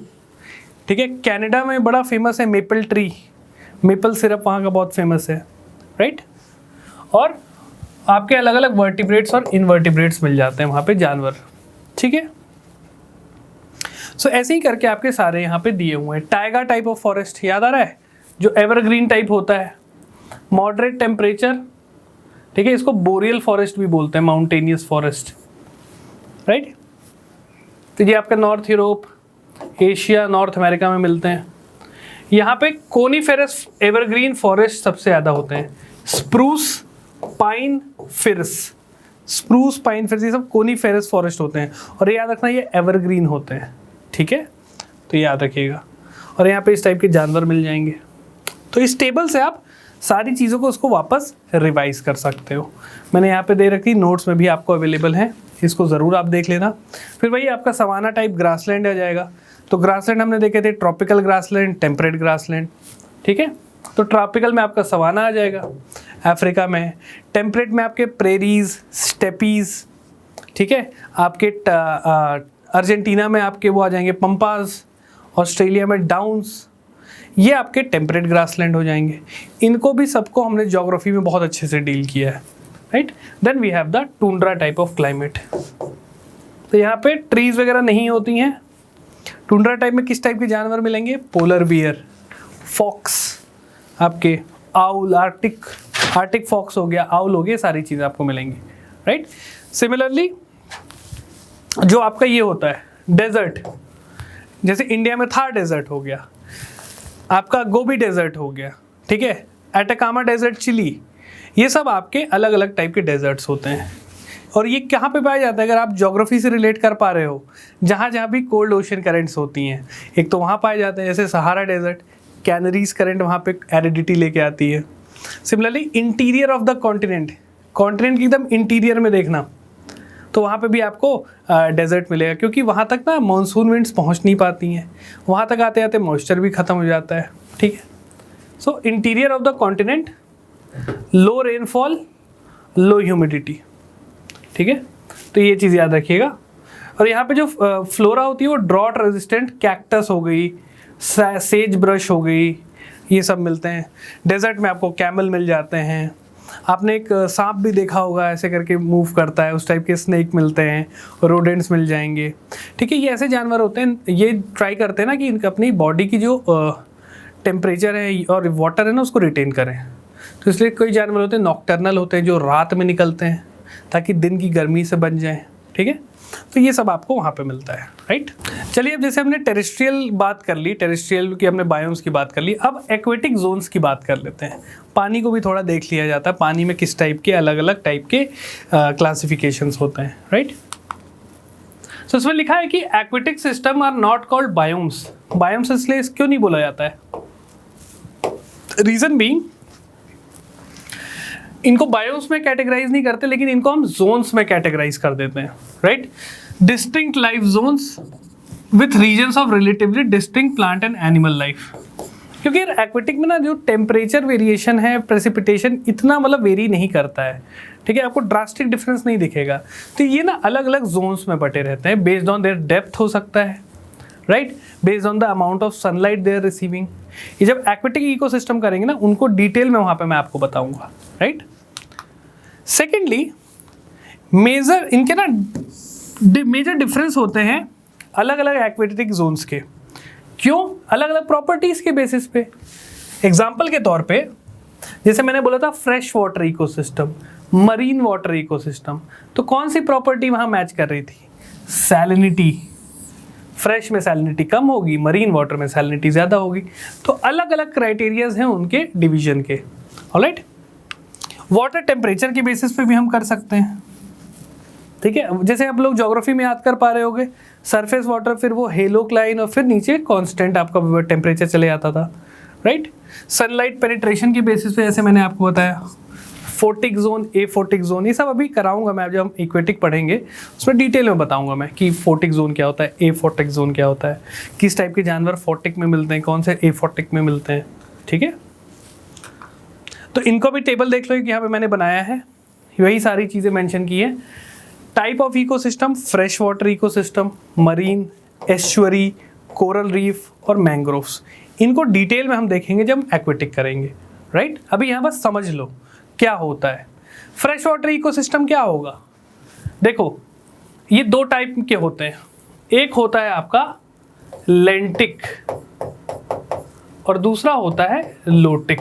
A: ठीक है, कनाडा में बड़ा फेमस है मेपल ट्री, मेपल सिरप वहाँ का बहुत फेमस है, राइट। और आपके अलग अलग वर्टिब्रेट्स और इनवर्टिब्रेट्स मिल जाते हैं वहाँ पे जानवर। ठीक है, सो ऐसे ही करके आपके सारे यहाँ पे दिए हुए हैं। टाइगा टाइप ऑफ फॉरेस्ट याद आ रहा है, जो एवरग्रीन टाइप होता है, मॉडरेट टेम्परेचर। ठीक है, इसको बोरियल फॉरेस्ट भी बोलते हैं, माउंटेनियस फॉरेस्ट, राइट। तो ये आपका north Europe, Asia, north America में मिलते हैं। यहाँ पे कोनीफेरस एवरग्रीन फॉरेस्ट सबसे ज़्यादा होते हैं, स्प्रूस, पाइन, फिरस, स्प्रूस, पाइन, फिरस, ये सब कोनीफेरस फॉरेस्ट होते हैं। और ये याद रखना, ये एवरग्रीन होते हैं। ठीक है, तो याद रखिएगा। और यहाँ पे इस टाइप के जानवर मिल जाएंगे। तो इस टेबल से आप सारी चीज़ों को उसको वापस रिवाइज कर सकते हो। मैंने यहाँ पे दे रखी, नोट्स में भी आपको अवेलेबल है, इसको ज़रूर आप देख लेना। फिर वही आपका सवाना टाइप ग्रासलैंड आ जाएगा। तो ग्रासलैंड हमने देखे थे, ट्रॉपिकल ग्रासलैंड, टेम्परेट ग्रासलैंड। ठीक है, तो ट्रॉपिकल में आपका सवाना आ जाएगा अफ्रीका में, टेम्परेट में आपके प्रेरीज, स्टेपीज। ठीक है, आपके अर्जेंटीना में आपके वो आ जाएंगे पंपास, ऑस्ट्रेलिया में डाउन्स, ये आपके टेम्परेट ग्रासलैंड हो जाएंगे। इनको भी सबको हमने ज्योग्राफी में बहुत अच्छे से डील किया है, right. Then we have the tundra type of climate. तो यहाँ पे ट्रीज वगैरह नहीं होती हैं। टुंड्रा टाइप में किस टाइप के जानवर मिलेंगे, पोलर बियर, फॉक्स, आपके आउल, आर्टिक फॉक्स हो गया, आउल हो गया, सारी चीज़ें आपको मिलेंगी, राइट। सिमिलरली जो आपका ये होता है डेजर्ट, जैसे इंडिया में थार डेजर्ट हो गया, आपका गोबी डेजर्ट हो गया, ठीक है, एटाकामा डेजर्ट चिली, ये सब आपके अलग अलग टाइप के डेजर्ट्स होते हैं। और ये कहाँ पे पाया जाता है, अगर आप ज्योग्राफी से रिलेट कर पा रहे हो, जहाँ जहाँ भी कोल्ड ओशन करंट्स होती हैं, एक तो वहाँ पाए जाते हैं, जैसे सहारा डेजर्ट, कैनरीज करंट वहाँ पे एरिडिटी लेके आती है। Similarly interior of the continent, continent की एकदम इंटीरियर में देखना, तो वहाँ पे भी आपको डेजर्ट मिलेगा, क्योंकि वहाँ तक ना मानसून विंड्स पहुँच नहीं पाती हैं, वहाँ तक आते आते मॉइस्चर भी ख़त्म हो जाता है। ठीक है, so interior of the continent, low rainfall, low humidity. ठीक है, तो ये चीज़ याद रखिएगा। और यहाँ पे जो फ्लोरा होती है वो ड्रॉट रेजिस्टेंट कैक्टस हो गई, सेज ब्रश हो गई, ये सब मिलते हैं। डेजर्ट में आपको कैमल मिल जाते हैं। आपने एक सांप भी देखा होगा, ऐसे करके मूव करता है, उस टाइप के स्नेक मिलते हैं, रोडेंट्स मिल जाएंगे। ठीक है, ये ऐसे जानवर होते हैं, ये ट्राई करते हैं ना कि इनका अपनी बॉडी की जो टेम्परेचर है और वाटर है ना उसको रिटेन करें। तो इसलिए कोई जानवर होते हैं नॉकटर्नल होते हैं, जो रात में निकलते हैं ताकि दिन की गर्मी से बच जाएं। ठीक है, तो ये सब आपको वहाँ पे मिलता है, राइट। चलिए अब जैसे हमने टेरेस्ट्रियल बात कर ली, टेरेस्ट्रियल की हमने बायोम्स की बात कर ली, अब एक्वेटिक जोन्स की बात कर लेते हैं। पानी को भी थोड़ा देख लिया जाता है, पानी में किस टाइप के अलग अलग टाइप के क्लासिफिकेशंस होते हैं, राइट। तो इसमें लिखा है कि aquatic system are not called biomes. Biomes इसलिए क्यों नहीं बोला जाता है? रीजन बीइंग, इनको बायोम्स में कैटेगराइज नहीं करते, लेकिन इनको हम जोन्स में कैटेगराइज कर देते हैं, right. Distinct life zones with regions of relatively distinct plant and animal life. क्योंकि एक्वेटिक में ना जो टेम्परेचर वेरिएशन है, प्रेसिपिटेशन इतना मतलब वेरी नहीं करता है, ठीक है, आपको ड्रास्टिक डिफरेंस नहीं दिखेगा। तो ये ना अलग अलग जोन्स में बटे रहते हैं, बेस्ड ऑन देयर डेप्थ हो सकता है, right, based on the amount of sunlight they are receiving. ये जब एक्वेटिक इकोसिस्टम करेंगे ना, उनको डिटेल में वहाँ पे मैं आपको बताऊंगा, राइट। सेकेंडली, मेजर इनके ना मेजर डिफरेंस होते हैं अलग अलग एक्वेटिक जोन्स के। क्यों? अलग अलग प्रॉपर्टीज के बेसिस पे। एग्जाम्पल के तौर पे जैसे मैंने बोला था fresh water ecosystem, marine water ecosystem, तो कौन सी प्रॉपर्टी वहाँ मैच कर रही थी? सैलिनिटी। फ्रेश में सैलिनिटी कम होगी, मरीन वाटर में सैलिनिटी ज़्यादा होगी। तो अलग अलग क्राइटेरियाज हैं उनके डिवीजन के, ऑलराइट। वाटर टेम्परेचर के बेसिस पे भी हम कर सकते हैं, ठीक है। जैसे आप लोग ज्योग्राफी में याद कर पा रहे होगे, सरफेस वाटर, फिर वो हेलोक्लाइन और फिर नीचे कांस्टेंट आपका टेम्परेचर चले जाता था, राइट। सनलाइट पेनिट्रेशन के बेसिस पे जैसे मैंने आपको बताया, फोटिक जोन, एफोटिक जोन, ये सब अभी कराऊंगा मैं, जब हम इक्वेटिक पढ़ेंगे उसमें डिटेल में बताऊंगा मैं कि फोटिक जोन क्या होता है, एफोटिक जोन क्या होता है, किस टाइप के जानवर फोटिक में मिलते हैं, कौन से एफोटिक में मिलते हैं, ठीक है। तो इनको भी टेबल देख लो कि यहाँ पे मैंने बनाया है, वही सारी चीज़ें मेंशन की है। Type of ecosystem, fresh water ecosystem, marine, estuary, coral reef और मैंग्रोव्स। इनको डिटेल में हम देखेंगे जब हम एक्वेटिक करेंगे, राइट। अभी यहाँ बस समझ लो क्या होता है। फ्रेश वाटर इकोसिस्टम क्या होगा? देखो, ये दो टाइप के होते हैं। एक होता है आपका लेंटिक और दूसरा होता है लोटिक,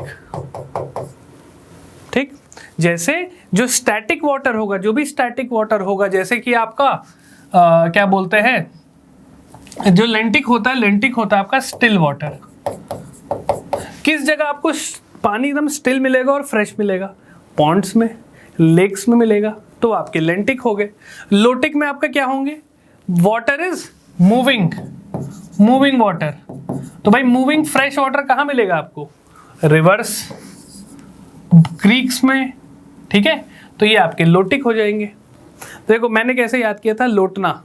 A: ठीक। जैसे जो स्टैटिक वाटर होगा, जो भी स्टैटिक वाटर होगा, जैसे कि आपका क्या बोलते हैं, जो लेंटिक होता है, लेंटिक होता है आपका स्टिल वाटर। किस जगह आपको पानी एकदम स्टिल मिलेगा और फ्रेश मिलेगा? पॉन्ड्स में, लेक्स में मिलेगा, तो आपके लेंटिक हो गए। लोटिक में आपका क्या होंगे? Water is moving, moving water. तो भाई मूविंग फ्रेश वाटर कहाँ मिलेगा आपको? रिवर्स, क्रीक्स में, ठीक है। तो ये आपके लोटिक हो जाएंगे। तो देखो मैंने कैसे याद किया था, लोटना,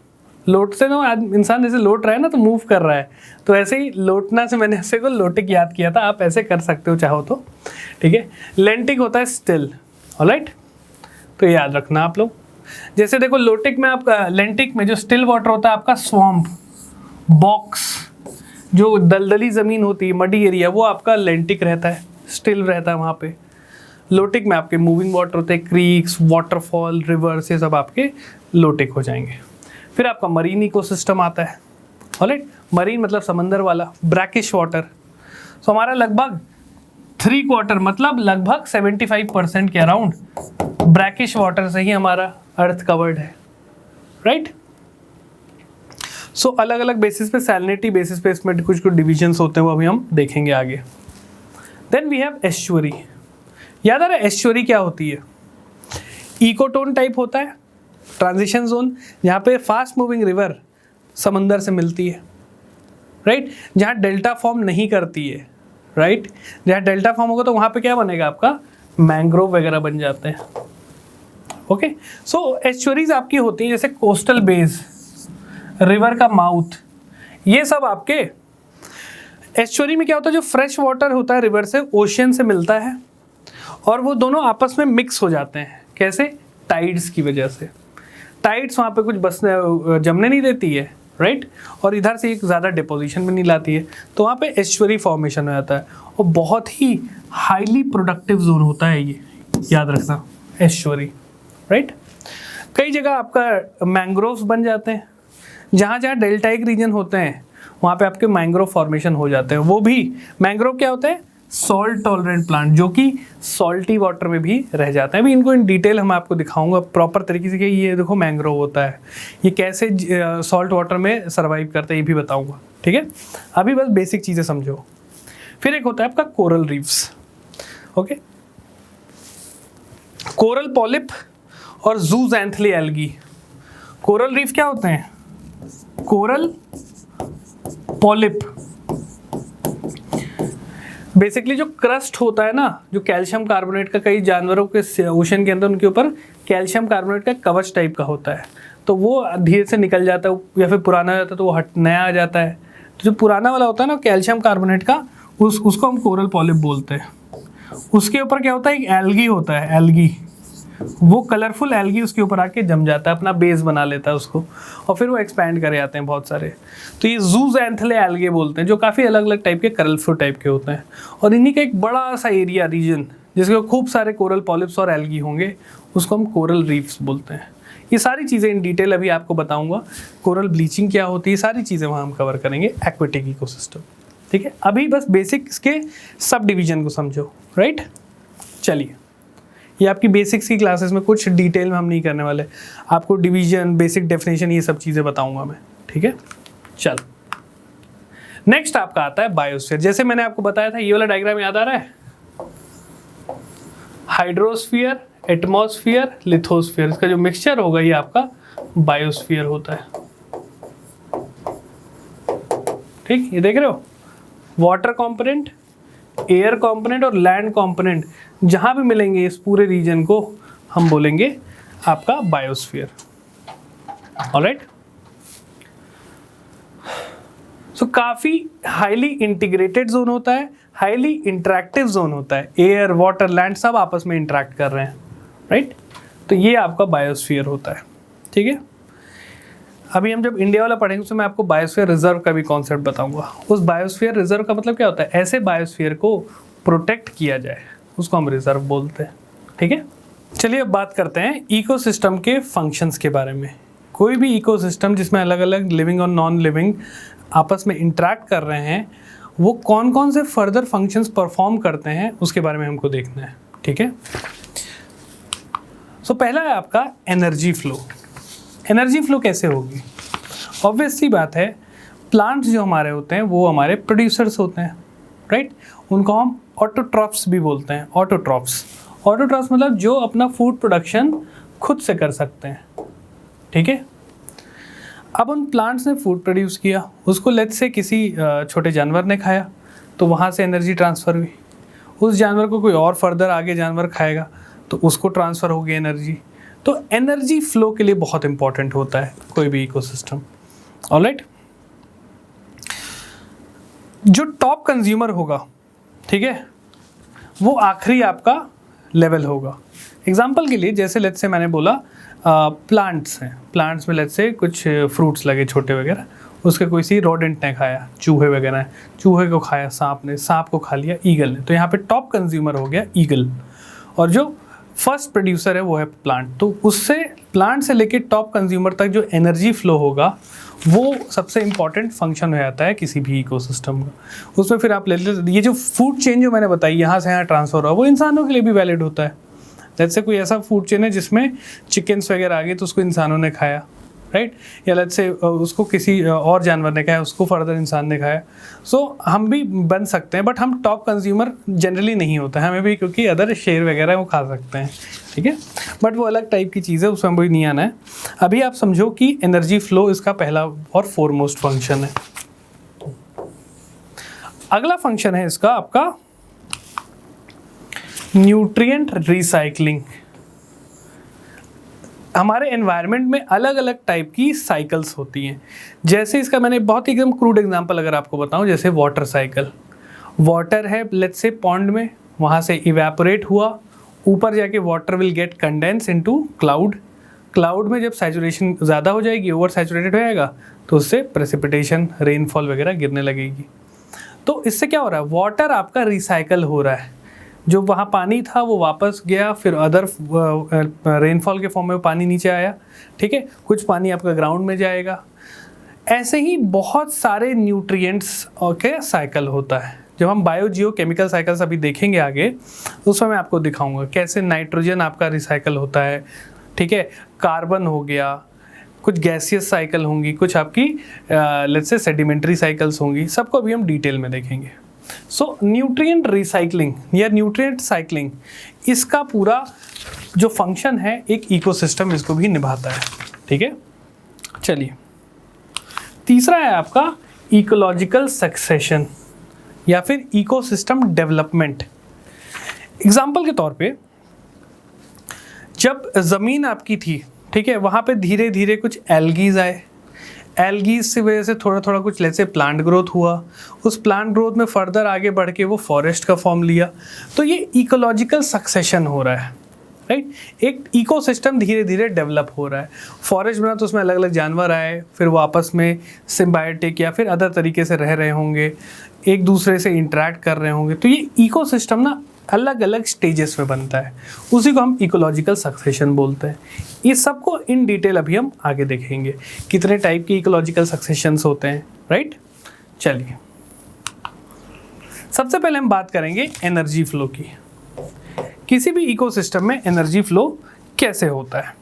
A: लोट से ना इंसान जैसे लोट रहा है ना, तो मूव कर रहा है, तो ऐसे ही लोटना से मैंने ऐसे को लोटिक याद किया था। आप ऐसे कर सकते हो चाहो तो, ठीक है। लेंटिक होता है स्टिल, ऑलराइट, तो याद रखना आप लोग। जैसे देखो लोटिक में आपका, लेंटिक में जो स्टिल वाटर होता है आपका स्वम्प, बॉक्स, जो दलदली ज़मीन होती है, मडी एरिया, वो आपका लेंटिक रहता है, स्टिल रहता है वहाँ पे। लोटिक में आपके मूविंग वाटर होते हैं, क्रीक्स, वाटरफॉल, रिवर्स, ये सब आपके लोटिक हो जाएंगे। फिर आपका मरीन इकोसिस्टम आता है, ऑलराइट। मरीन मतलब समंदर वाला, ब्रैकिश वाटर। तो हमारा लगभग 3/4 मतलब लगभग 75% के अराउंड ब्रैकिश वाटर से ही हमारा अर्थ कवर्ड है, राइट। सो अलग अलग बेसिस पे, सैलिनिटी बेसिस पे इसमें कुछ कुछ डिविजन्स होते हैं, वो अभी हम देखेंगे आगे। Then we have estuary. याद आ रहा है एस्चुअरी क्या होती है? इकोटोन टाइप होता है, ट्रांजिशन जोन, जहाँ पे फास्ट मूविंग रिवर समंदर से मिलती है, राइट। जहाँ डेल्टा फॉर्म नहीं करती है, राइट। जहाँ डेल्टा फॉर्म होगा तो वहाँ पे क्या बनेगा आपका? मैंग्रोव वगैरह बन जाते हैं, ओके। सो एस्चुअरीज आपकी होती हैं जैसे कोस्टल बेस, रिवर का माउथ, ये सब आपके एस्चुअरी में क्या होता है? जो फ्रेश वाटर होता है रिवर से, ओशियन से मिलता है, और वो दोनों आपस में मिक्स हो जाते हैं। कैसे? टाइड्स की वजह से। टाइड्स वहाँ पे कुछ बसने, जमने नहीं देती है, राइट, और इधर से एक ज़्यादा डिपोजिशन भी नहीं लाती है, तो वहाँ पे एस्चुअरी फॉर्मेशन हो जाता है, और बहुत ही हाईली प्रोडक्टिव जोन होता है ये, याद रखना, एस्चुअरी, राइट। कई जगह आपका मैंग्रोव्स बन जाते हैं, जहाँ जहाँ डेल्टाइक रीजन होते हैं वहाँ पे आपके मैंग्रोव फॉर्मेशन हो जाते हैं। वो भी मैंग्रोव क्या होते हैं? सॉल्ट टॉलरेंट प्लांट, जो कि सॉल्टी वाटर में भी रह जाते हैं। अभी इनको इन डिटेल हम आपको दिखाऊंगा प्रॉपर तरीके से कि ये देखो मैंग्रोव होता है, ये कैसे सॉल्ट वाटर में सर्वाइव करता है, ये भी बताऊंगा। ठीक है, अभी बस बेसिक चीज़ें समझो। फिर एक होता है आपका coral reefs. Okay, coral polyp और जूज़ैंथली एल्गी। कोरल रीफ क्या होते हैं? कोरल पॉलिप बेसिकली जो क्रस्ट होता है ना, जो कैल्शियम कार्बोनेट का, कई जानवरों के ओशन के अंदर उनके ऊपर कैल्शियम कार्बोनेट का कवच टाइप का होता है, तो वो धीरे से निकल जाता है या फिर पुराना हो जाता है तो वो नया आ जाता है। तो जो पुराना वाला होता है ना कैल्शियम कार्बोनेट का, उसको हम कोरल पॉलिप बोलते हैं। उसके ऊपर क्या होता है, एक एल्गी होता है, एल्गी, वो कलरफुल एल्गी उसके ऊपर आके जम जाता है, अपना बेस बना लेता है उसको, और फिर वो एक्सपैंड करे जाते हैं बहुत सारे। तो ये जूज़ैंथले एल्गे बोलते हैं, जो काफ़ी अलग अलग टाइप के कलरफुल टाइप के होते हैं, और इन्हीं का एक बड़ा सा एरिया, रीजन, जिसके खूब सारे कोरल पॉलिप्स और एल्गी होंगे, उसको हम कोरल रीफ्स बोलते हैं। ये सारी चीज़ें इन डिटेल अभी आपको बताऊंगा। कोरल ब्लीचिंग क्या होती है, सारी चीज़ें वहाँ हम कवर करेंगे। एक्वेटिक इकोसिस्टम, ठीक है। अभी बस बेसिक इसके सब डिवीजन को समझो, राइट। चलिए, ये आपकी बेसिक्स की क्लासेस में, कुछ डिटेल में हम नहीं करने वाले, आपको डिवीजन, बेसिक डेफिनेशन, ये सब चीज़ें बताऊंगा मैं, ठीक है। चल, नेक्स्ट आपका आता है बायोस्फीयर। जैसे मैंने आपको बताया था, ये वाला डायग्राम याद आ रहा है, हाइड्रोस्फीयर, एटमॉस्फेयर, लिथोस्फीयर, इसका जो मिक्सचर होगा ये आपका बायोस्फीयर होता है। ठीक, ये देख रहे हो, वाटर कंपोनेंट, एयर कंपोनेंट और लैंड कंपोनेंट जहां भी मिलेंगे इस पूरे रीजन को हम बोलेंगे आपका बायोस्फीयर। ऑलराइट, सो काफी हाईली इंटीग्रेटेड जोन होता है, हाईली इंटरेक्टिव जोन होता है, एयर, वाटर, लैंड सब आपस में इंटरेक्ट कर रहे हैं, राइट। तो ये आपका बायोस्फीयर होता है, ठीक है। अभी हम जब इंडिया वाला पढ़ेंगे तो मैं आपको बायोस्फीयर रिजर्व का भी कॉन्सेप्ट बताऊंगा। उस बायोस्फीयर रिजर्व का मतलब क्या होता है, ऐसे बायोस्फीयर को प्रोटेक्ट किया जाए, उसको हम रिजर्व बोलते हैं, ठीक है। चलिए अब बात करते हैं इकोसिस्टम के फंक्शंस के बारे में। कोई भी इकोसिस्टम जिसमें अलग अलग लिविंग और नॉन लिविंग आपस में इंटरेक्ट कर रहे हैं, वो कौन कौन से फर्दर फंक्शंस परफॉर्म करते हैं उसके बारे में हमको देखना है, ठीक है। सो पहला है आपका एनर्जी फ्लो। एनर्जी फ्लो कैसे होगी? ऑब्वियस सी बात है, प्लांट्स जो हमारे होते हैं वो हमारे प्रोड्यूसर्स होते हैं, राइट। उनको हम ऑटोट्रॉफ्स भी बोलते हैं। ऑटोट्रॉफ्स मतलब जो अपना फूड प्रोडक्शन खुद से कर सकते हैं, ठीक है। अब उन प्लांट्स ने फूड प्रोड्यूस किया, उसको लेट्स से किसी छोटे जानवर ने खाया, तो वहाँ से एनर्जी ट्रांसफ़र हुई। उस जानवर को कोई और फर्दर आगे जानवर खाएगा तो उसको ट्रांसफ़र होगी एनर्जी। तो एनर्जी फ्लो के लिए बहुत इंपॉर्टेंट होता है कोई भी इकोसिस्टम। ऑलराइट, जो टॉप कंज्यूमर होगा, ठीक है, वो आखिरी आपका लेवल होगा। एग्जाम्पल के लिए जैसे लेट्स से मैंने बोला प्लांट्स हैं, प्लांट्स में लेट्स से कुछ फ्रूट्स लगे छोटे वगैरह, उसके कोई सी रोडेंट ने खाया, चूहे वगैरह है, चूहे को खाया सांप ने, सांप को खा लिया ईगल ने, तो यहाँ पे टॉप कंज्यूमर हो गया ईगल, और जो फर्स्ट प्रोड्यूसर है वो है प्लांट। तो उससे प्लांट से लेके टॉप कंज्यूमर तक जो एनर्जी फ्लो होगा वो सबसे इंपॉर्टेंट फंक्शन हो जाता है किसी भी इकोसिस्टम का। उसमें फिर आप ले लेते, ये जो फूड चेन जो मैंने बताई यहाँ से यहाँ ट्रांसफर हुआ, वो इंसानों के लिए भी वैलिड होता है। जैसे कोई ऐसा फूड चेन है जिसमें चिकन्स वगैरह आ गए तो उसको इंसानों ने खाया, राइट, या लेट्स से उसको किसी और जानवर ने खाया, उसको फर्दर इंसान ने खाया। सो हम भी बन सकते हैं, बट हम टॉप कंज्यूमर जनरली नहीं होता है, हमें भी, क्योंकि अदर शेर वगैरह वो खा सकते हैं, ठीक है, बट वो अलग टाइप की चीज़ है, उसमें भी नहीं आना है। अभी आप समझो कि एनर्जी फ्लो इसका पहला और फोरमोस्ट फंक्शन है। अगला फंक्शन है इसका आपका न्यूट्रिएंट रिसाइकलिंग। हमारे एनवायरनमेंट में अलग अलग टाइप की साइकिल्स होती हैं। जैसे इसका मैंने बहुत एकदम क्रूड एग्जांपल अगर आपको बताऊं, जैसे वाटर साइकिल। वाटर है लेट्स से पॉन्ड में, वहाँ से इवेपोरेट हुआ, ऊपर जाके water will get condense into cloud. Cloud में जब सैचुरेशन ज़्यादा हो जाएगी, ओवर सैचुरेटेड हो जाएगा, तो उससे प्रेसिपिटेशन, रेनफॉल वगैरह गिरने लगेगी। तो इससे क्या हो रहा है, वाटर आपका रिसाइकल हो रहा है। जो वहाँ पानी था वो वापस गया, फिर अदर रेनफॉल के फॉर्म में पानी नीचे आया, ठीक है, कुछ पानी आपका ग्राउंड में जाएगा। ऐसे ही बहुत सारे न्यूट्रिएंट्स के साइकिल होता है, जब हम बायो जियो केमिकल साइकिल्स अभी देखेंगे आगे, उसमें मैं आपको दिखाऊंगा कैसे नाइट्रोजन आपका रिसाइकल होता है, ठीक है, कार्बन हो गया, कुछ गैसियस साइकिल होंगी, कुछ आपकी लेट्स से सेडिमेंट्री साइकिल्स होंगी, सबको अभी हम डिटेल में देखेंगे। सो न्यूट्रिएंट रिसाइकलिंग या न्यूट्रिएंट साइक्लिंग, इसका पूरा जो फंक्शन है एक इकोसिस्टम इसको भी निभाता है, ठीक है। चलिए, तीसरा है आपका इकोलॉजिकल सक्सेशन या फिर इकोसिस्टम डेवलपमेंट। एग्जाम्पल के तौर पे, जब ज़मीन आपकी थी, ठीक है, वहाँ पे धीरे धीरे कुछ एल्गीज आए, एल्गीज की वजह से थोड़ा थोड़ा कुछ लेट्स से प्लांट ग्रोथ हुआ, उस प्लांट ग्रोथ में फर्दर आगे बढ़ के वो फॉरेस्ट का फॉर्म लिया, तो ये इकोलॉजिकल सक्सेशन हो रहा है, राइट। एक इकोसिस्टम धीरे धीरे डेवलप हो रहा है। फॉरेस्ट बना तो उसमें अलग अलग जानवर आए, फिर वो आपस में सिम्बायोटिक या फिर अदर तरीके से रह रहे होंगे, एक दूसरे से इंटरेक्ट कर रहे होंगे, तो ये इकोसिस्टम ना अलग अलग स्टेजेस में बनता है, उसी को हम इकोलॉजिकल सक्सेशन बोलते हैं। इस सबको इन डिटेल अभी हम आगे देखेंगे, कितने टाइप के इकोलॉजिकल सक्सेशंस होते हैं, राइट। चलिए, सबसे पहले हम बात करेंगे एनर्जी फ्लो की। किसी भी इकोसिस्टम में एनर्जी फ्लो कैसे होता है,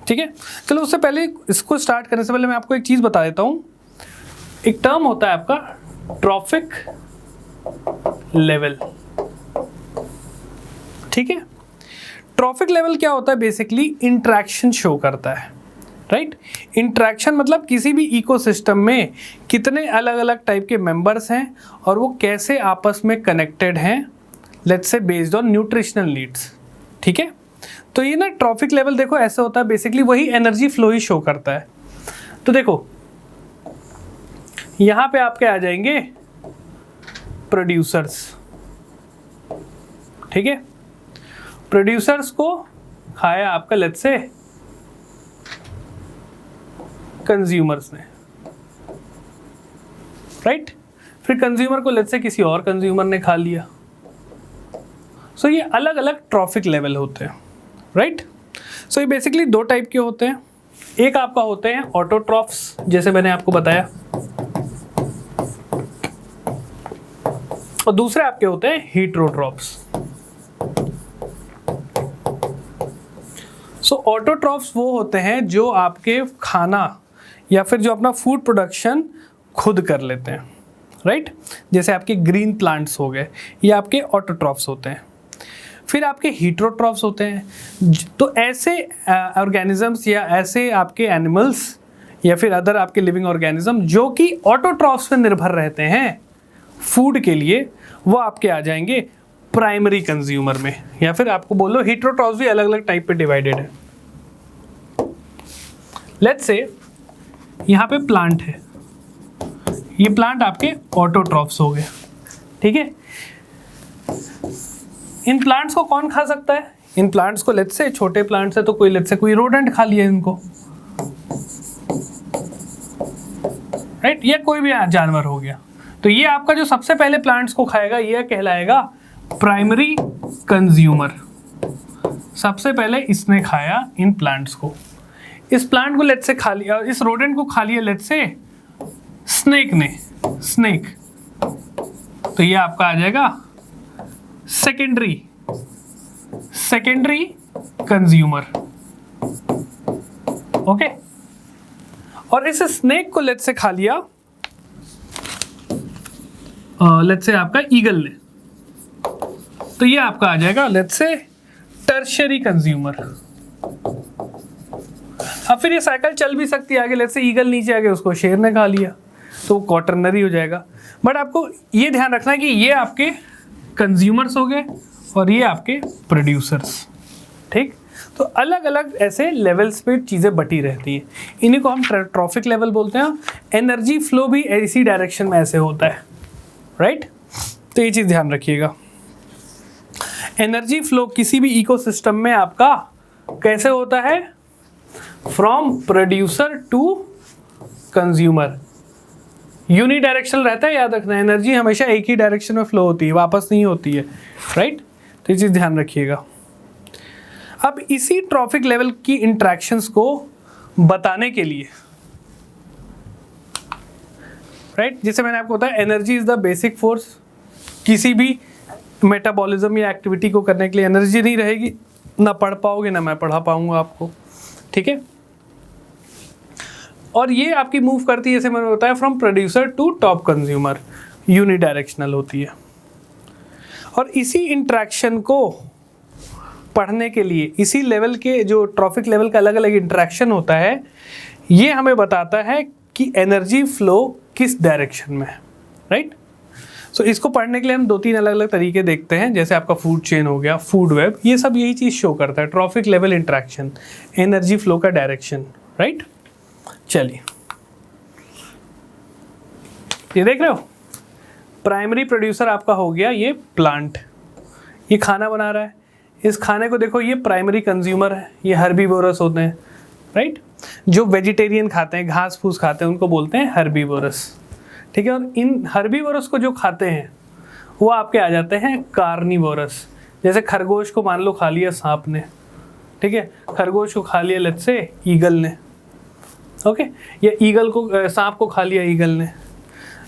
A: ठीक है। चलो, उससे पहले इसको स्टार्ट करने से पहले मैं आपको एक चीज़ बता देता हूँ। एक टर्म होता है आपका ट्रॉफिक लेवल, ठीक है। ट्रॉफिक लेवल क्या होता है? बेसिकली इंटरेक्शन शो करता है, राइट। इंटरेक्शन मतलब किसी भी इकोसिस्टम में कितने अलग अलग टाइप के मेंबर्स हैं और वो कैसे आपस में कनेक्टेड हैं, let's say based on nutritional needs, ठीक है। तो ये ना ट्रॉफिक लेवल देखो ऐसे होता है, बेसिकली वही एनर्जी फ्लो ही शो करता है। तो देखो, यहाँ पे आपके आ जाएंगे प्रोड्यूसर्स, ठीक है। प्रोड्यूसर्स को खाया आपका लेट्स से कंज्यूमर्स ने, राइट। फिर कंज्यूमर को लेट्स से किसी और कंज्यूमर ने खा लिया। सो ये अलग अलग ट्रॉफिक लेवल होते हैं, राइट। सो ये बेसिकली दो टाइप के होते हैं। एक आपका होते हैं ऑटोट्रॉफ्स, जैसे मैंने आपको बताया, और दूसरे आपके होते हैं हीटरोट्रॉफ्स। सो ऑटोट्रॉफ्स वो होते हैं जो आपके खाना या फिर जो अपना फूड प्रोडक्शन खुद कर लेते हैं, राइट। जैसे आपके ग्रीन प्लांट्स हो गए, ये आपके ऑटोट्रॉफ्स होते हैं। फिर आपके हीटरोट्रॉफ्स होते हैं, तो ऐसे ऑर्गेनिजम्स या ऐसे आपके एनिमल्स या फिर अदर आपके लिविंग ऑर्गेनिज्म जो कि ऑटोट्रॉफ्स पे निर्भर रहते हैं फूड के लिए, वो आपके आ जाएंगे प्राइमरी कंज्यूमर में, या फिर आपको बोलो हीटरोट्रॉफ्स भी अलग अलग टाइप पे डिवाइडेड है। लेट्स से यहाँ पे प्लांट है, ये प्लांट आपके ऑटोट्रॉफ्स हो गए, ठीक है। इन प्लांट्स को कौन खा सकता है? इन प्लांट्स को लेट्स से छोटे प्लांट्स है तो कोई लेट्स से कोई रोडेंट खा लिया इनको, राइट, या कोई भी जानवर हो गया। तो ये आपका जो सबसे पहले प्लांट्स को खाएगा ये कहलाएगा प्राइमरी कंज्यूमर। सबसे पहले इसने खाया इन प्लांट्स को, इस प्लांट को लेट्स से खा लिया, इस रोडेंट को खा लिया लेट्स से स्नेक ने, स्नेक, तो ये आपका आ जाएगा सेकेंडरी कंज्यूमर, ओके। और इस स्नेक को लेट्स से खा लिया लेट्स से आपका ईगल ने, तो ये आपका आ जाएगा लेट्स से टर्शियरी कंज्यूमर। अब फिर ये साइकिल चल भी सकती है आगे, लेट्स से ईगल नीचे आ गया, उसको शेर ने खा लिया, तो वो क्वाटरनरी हो जाएगा। बट आपको ये ध्यान रखना है कि ये आपके कंज्यूमर्स हो गए और ये आपके प्रोड्यूसर्स, ठीक। तो अलग अलग ऐसे लेवल्स पे चीज़ें बटी रहती हैं, इन्हीं को हम ट्रॉफिक लेवल बोलते हैं। एनर्जी फ्लो भी इसी डायरेक्शन में ऐसे होता है, राइट। तो ये चीज़ ध्यान रखिएगा। एनर्जी फ्लो किसी भी इकोसिस्टम में आपका कैसे होता है? From producer to consumer, unidirectional रहता है, याद रखना। एनर्जी हमेशा एक ही डायरेक्शन में फ्लो होती है, वापस नहीं होती है, राइट। तो ये चीज़ ध्यान रखिएगा। अब इसी ट्रॉफिक लेवल की इंट्रैक्शंस को बताने के लिए, राइट, जैसे मैंने आपको बताया energy is the basic force, किसी भी मेटाबॉलिज्म या एक्टिविटी को करने के लिए एनर्जी नहीं रहेगी, ना पढ़ पाओगे ना मैं पढ़ा पाऊंगा आपको, ठीक है। और ये आपकी मूव करती है, जैसे मैंने बताया, from producer to top consumer, unidirectional होती है। और इसी इंट्रैक्शन को पढ़ने के लिए इसी लेवल के जो ट्रॉफिक लेवल का अलग अलग इंट्रैक्शन होता है, ये हमें बताता है कि एनर्जी फ्लो किस डायरेक्शन में है, राइट। सो इसको पढ़ने के लिए हम 2-3 अलग अलग तरीके देखते हैं, जैसे आपका फूड चेन हो गया, फूड वेब, ये सब यही चीज़ शो करता है, trophic level interaction, energy flow का डायरेक्शन, राइट। चलिए ये देख रहे हो, प्राइमरी प्रोड्यूसर आपका हो गया ये प्लांट, ये खाना बना रहा है, इस खाने को देखो, ये प्राइमरी कंज्यूमर है, ये हर्बीवोरस होते हैं, राइट। जो वेजिटेरियन खाते हैं, घास फूस खाते हैं, उनको बोलते हैं हर्बीवोरस, ठीक है। और इन हर्बीवोरस को जो खाते हैं वो आपके आ जाते हैं कार्निवोरस। जैसे खरगोश को मान लो खा लिया सांप ने, ठीक है, खरगोश को खा लिया लेट्स से ईगल ने, ओके, या ईगल को, सांप को खा लिया ईगल ने।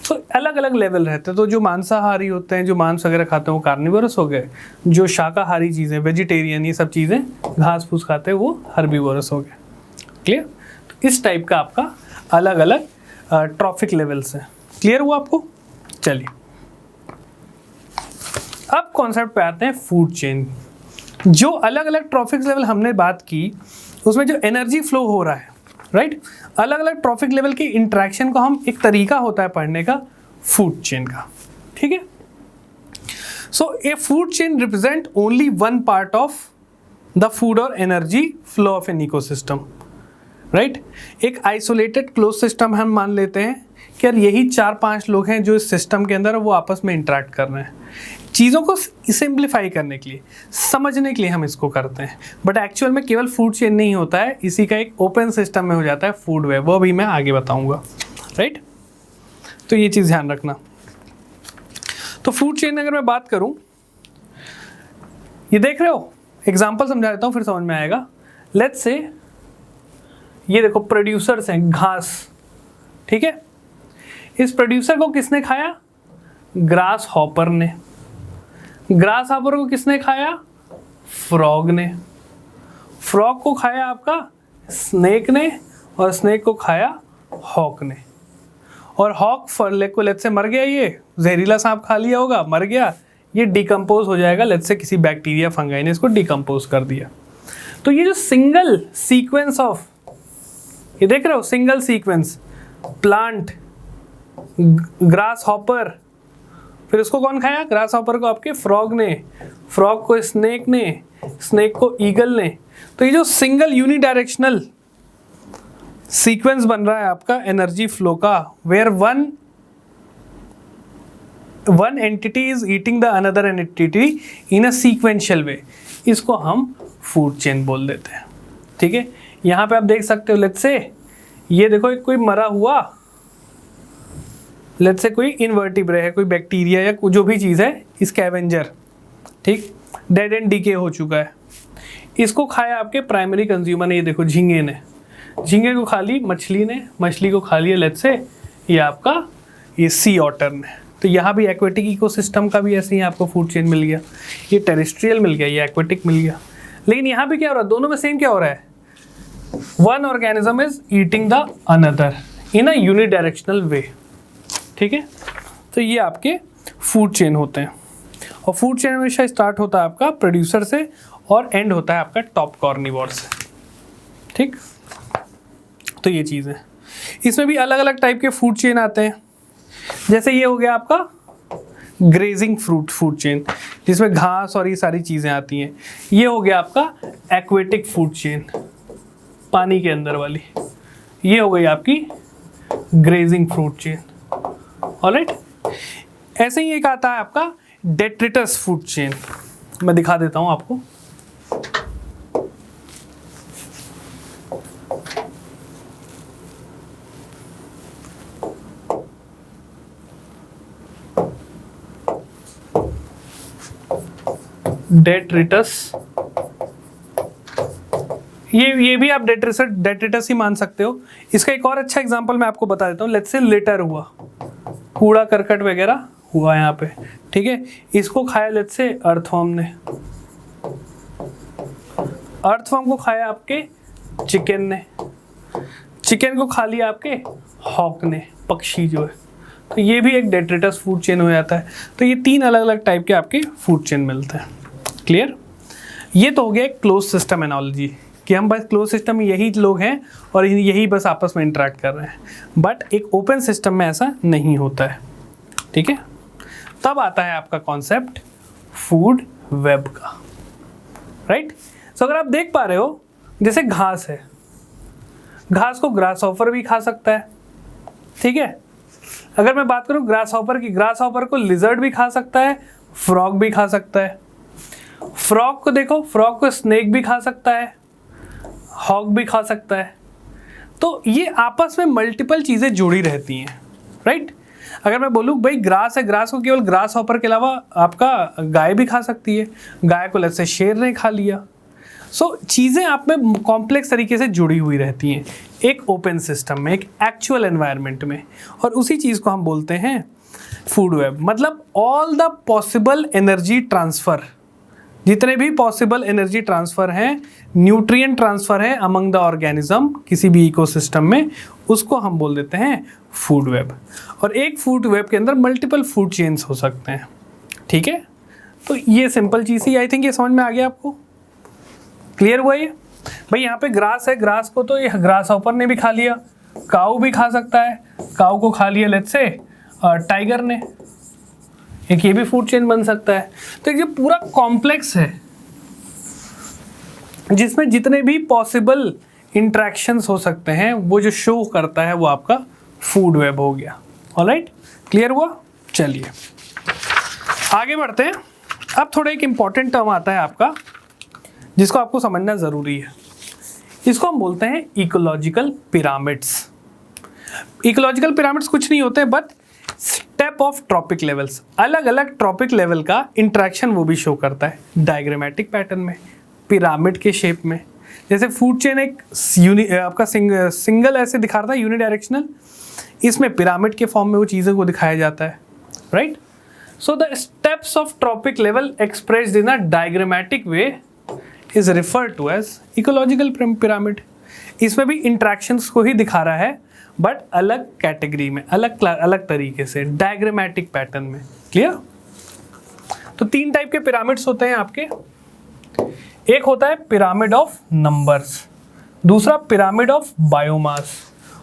A: तो अलग अलग लेवल रहते हैं। तो जो मांसाहारी होते हैं, जो मांस वगैरह खाते हैं, वो कार्निवोरस हो गए। जो शाकाहारी चीज़ें, वेजिटेरियन, ये सब चीज़ें घास फूस खाते हैं, वो हर्बीवोरस हो गए। क्लियर। तो इस टाइप का आपका अलग अलग ट्रॉफिक लेवल्स हैं। क्लियर हुआ आपको। चलिए अब कॉन्सेप्ट पे आते हैं फूड चेन। जो अलग अलग ट्रॉफिक लेवल हमने बात की, उसमें जो एनर्जी फ्लो हो रहा है, राइट, अलग अलग ट्रॉफिक लेवल की इंट्रैक्शन को हम, एक तरीका होता है पढ़ने का फूड चेन का, ठीक है। So a food chain represent only one part of the food और energy flow of an ecosystem, right. एक आइसोलेटेड क्लोज सिस्टम हम मान लेते हैं कि यार यही 4-5 लोग हैं जो इस सिस्टम के अंदर वो आपस में इंटरेक्ट कर रहे हैं। चीज़ों को सिंप्लीफाई करने के लिए, समझने के लिए हम इसको करते हैं, बट एक्चुअल में केवल फूड चेन नहीं होता है, इसी का एक ओपन सिस्टम में हो जाता है फूड वेब, वो भी मैं आगे बताऊंगा, राइट। तो ये चीज़ ध्यान रखना। तो फूड चेन अगर मैं बात करूं, ये देख रहे हो, एग्जाम्पल समझा देता हूँ फिर समझ में आएगा। लेट्स से ये देखो प्रोड्यूसर्स हैं, घास, ठीक है। इस प्रोड्यूसर को किसने खाया? ग्रास हॉपर ने। ग्रास हॉपर को किसने खाया? फ्रॉग ने। फ्रॉग को खाया आपका स्नेक ने, और स्नेक को खाया हॉक ने। और हॉक को लेट्स से मर गया, ये जहरीला सांप खा लिया होगा, मर गया, ये डिकम्पोज हो जाएगा, लेट्स से किसी बैक्टीरिया फंगाई ने इसको डिकम्पोज कर दिया। तो ये जो सिंगल सीक्वेंस ऑफ, ये देख रहे हो, single sequence, plant, grass hopper, फिर उसको कौन खाया? ग्रास हॉपर को आपके फ्रॉग ने, फ्रॉग को स्नेक ने, स्नेक को ईगल ने। तो ये जो सिंगल यूनिडायरेक्शनल सीक्वेंस बन रहा है आपका एनर्जी फ्लो का, where one entity is eating the another entity in a sequential way, इसको हम फूड चेन बोल देते हैं, ठीक है। यहाँ पे आप देख सकते हो, लेट्स से ये देखो, एक कोई मरा हुआ, लेट्स से कोई इनवर्टिब्रे है, कोई बैक्टीरिया या जो भी चीज़ है, स्कैवेंजर, ठीक, डेड एंड डीके हो चुका है, इसको खाया आपके प्राइमरी कंज्यूमर ने। ये देखो झींगे ने, झींगे को खा ली मछली ने, मछली को खा लिया लेट्स से ये आपका ये सी ऑटर ने। तो यहाँ भी एक्वेटिक इकोसिस्टम का भी ऐसे ही आपको फूड चेन मिल गया, ये टेरेस्ट्रियल मिल गया, ये एक्वेटिक मिल गया। लेकिन यहाँ भी क्या हो रहा है, दोनों में सेम क्या हो रहा है, one organism is eating the another in a unidirectional way, ठीक है। तो ये आपके फूड चेन होते हैं, और फूड चेन हमेशा स्टार्ट होता है आपका प्रोड्यूसर से और एंड होता है आपका टॉप कार्निवोर से, ठीक। तो ये चीज़ है, इसमें भी अलग अलग टाइप के फूड चेन आते हैं। जैसे ये हो गया आपका ग्रेजिंग फूड चेन, जिसमें घास और ये सारी चीज़ें आती हैं। ये हो गया आपका एक्वेटिक फूड चेन, पानी के अंदर वाली। ये हो गई आपकी ग्रेजिंग फूड चेन, ऑलराइट। ऐसे ही एक आता है आपका डेट्रिटस फूड चेन, मैं दिखा देता हूं आपको। डेट्रिटस, ये भी आप डेट्रिटस ही मान सकते हो। इसका एक और अच्छा एग्जांपल मैं आपको बता देता हूँ। लेट्स से लिटर हुआ, कूड़ा करकट वगैरह हुआ यहाँ पे, ठीक है। इसको खाया लेट्स से अर्थवर्म ने, अर्थवर्म को खाया आपके चिकन ने, चिकन को खा लिया आपके हॉक ने, पक्षी जो है। तो ये भी एक डेट्रिटस फूड चेन हो जाता है। तो ये 3 अलग अलग टाइप के आपके फूड चेन मिलते हैं। क्लियर? ये तो हो गया एक क्लोज सिस्टम एनालॉजी कि हम बस क्लोज सिस्टम में यही लोग हैं और यही बस आपस में इंटरेक्ट कर रहे हैं, बट एक ओपन सिस्टम में ऐसा नहीं होता है, ठीक है। तब आता है आपका कॉन्सेप्ट फूड वेब का, राइट। सो अगर आप देख पा रहे हो, जैसे घास है, घास को ग्रास हॉपर भी खा सकता है, ठीक है। अगर मैं बात करूं ग्रास हॉपर की, ग्रास हॉपर को लिजर्ड भी खा सकता है, फ्रॉग भी खा सकता है। फ्रॉग को देखो, फ्रॉग को स्नेक भी खा सकता है, हॉक भी खा सकता है। तो ये आपस में मल्टीपल चीज़ें जुड़ी रहती हैं, राइट। अगर मैं बोलूँ भाई ग्रास है, ग्रास को केवल ग्रास हॉपर के अलावा आपका गाय भी खा सकती है, गाय को लेट्स से शेर ने खा लिया। सो चीज़ें आप में कॉम्प्लेक्स तरीके से जुड़ी हुई रहती हैं एक ओपन सिस्टम में, एक एक्चुअल एनवायरनमेंट में, और उसी चीज़ को हम बोलते हैं फूड वेब। मतलब all the possible energy transfer, जितने भी पॉसिबल एनर्जी ट्रांसफ़र हैं, न्यूट्रिएंट ट्रांसफ़र है अमंग द ऑर्गेनिज्म किसी भी इकोसिस्टम में, उसको हम बोल देते हैं फूड वेब। और एक फूड वेब के अंदर मल्टीपल फूड चेन्स हो सकते हैं, ठीक है। तो ये simple cheese he, I think ये समझ में आ गया आपको, क्लियर हुआ ये। भाई यहाँ पे ग्रास है, ग्रास को तो ये ग्रास हॉपर ने भी खा लिया, काऊ भी खा सकता है, काऊ को खा लिया लेट्स से टाइगर ने, एक ये भी फूड चेन बन सकता है। तो ये पूरा कॉम्प्लेक्स है जिसमें जितने भी पॉसिबल इंट्रैक्शंस हो सकते हैं वो जो शो करता है वो आपका फूड वेब हो गया। ऑलराइट, क्लियर हुआ? चलिए आगे बढ़ते हैं। अब थोड़ा एक इम्पॉर्टेंट टर्म आता है आपका जिसको आपको समझना ज़रूरी है। इसको हम बोलते हैं इकोलॉजिकल पिरामिड्स। इकोलॉजिकल पिरामिड्स कुछ नहीं होते but step of trophic levels, अलग अलग ट्रॉपिक लेवल का इंट्रैक्शन वो भी शो करता है डायग्रामेटिक पैटर्न में, पिरामिड के शेप में। जैसे फूड चेन एक आपका सिंगल ऐसे दिखाता है यूनिडायरेक्शनल, इसमें पिरामिड के फॉर्म में वो चीज़ों को दिखाया जाता है, right. So the steps of tropic level expressed in a diagrammatic way is referred to as ecological pyramid. इसमें भी इंट्रैक्शंस को ही दिखा रहा है बट अलग कैटेगरी में, अलग तरीके से, डायग्रामेटिक पैटर्न में। क्लियर? तो 3 टाइप के पिरामिड्स होते हैं आपके। एक होता है पिरामिड ऑफ नंबर्स, दूसरा पिरामिड ऑफ बायोमास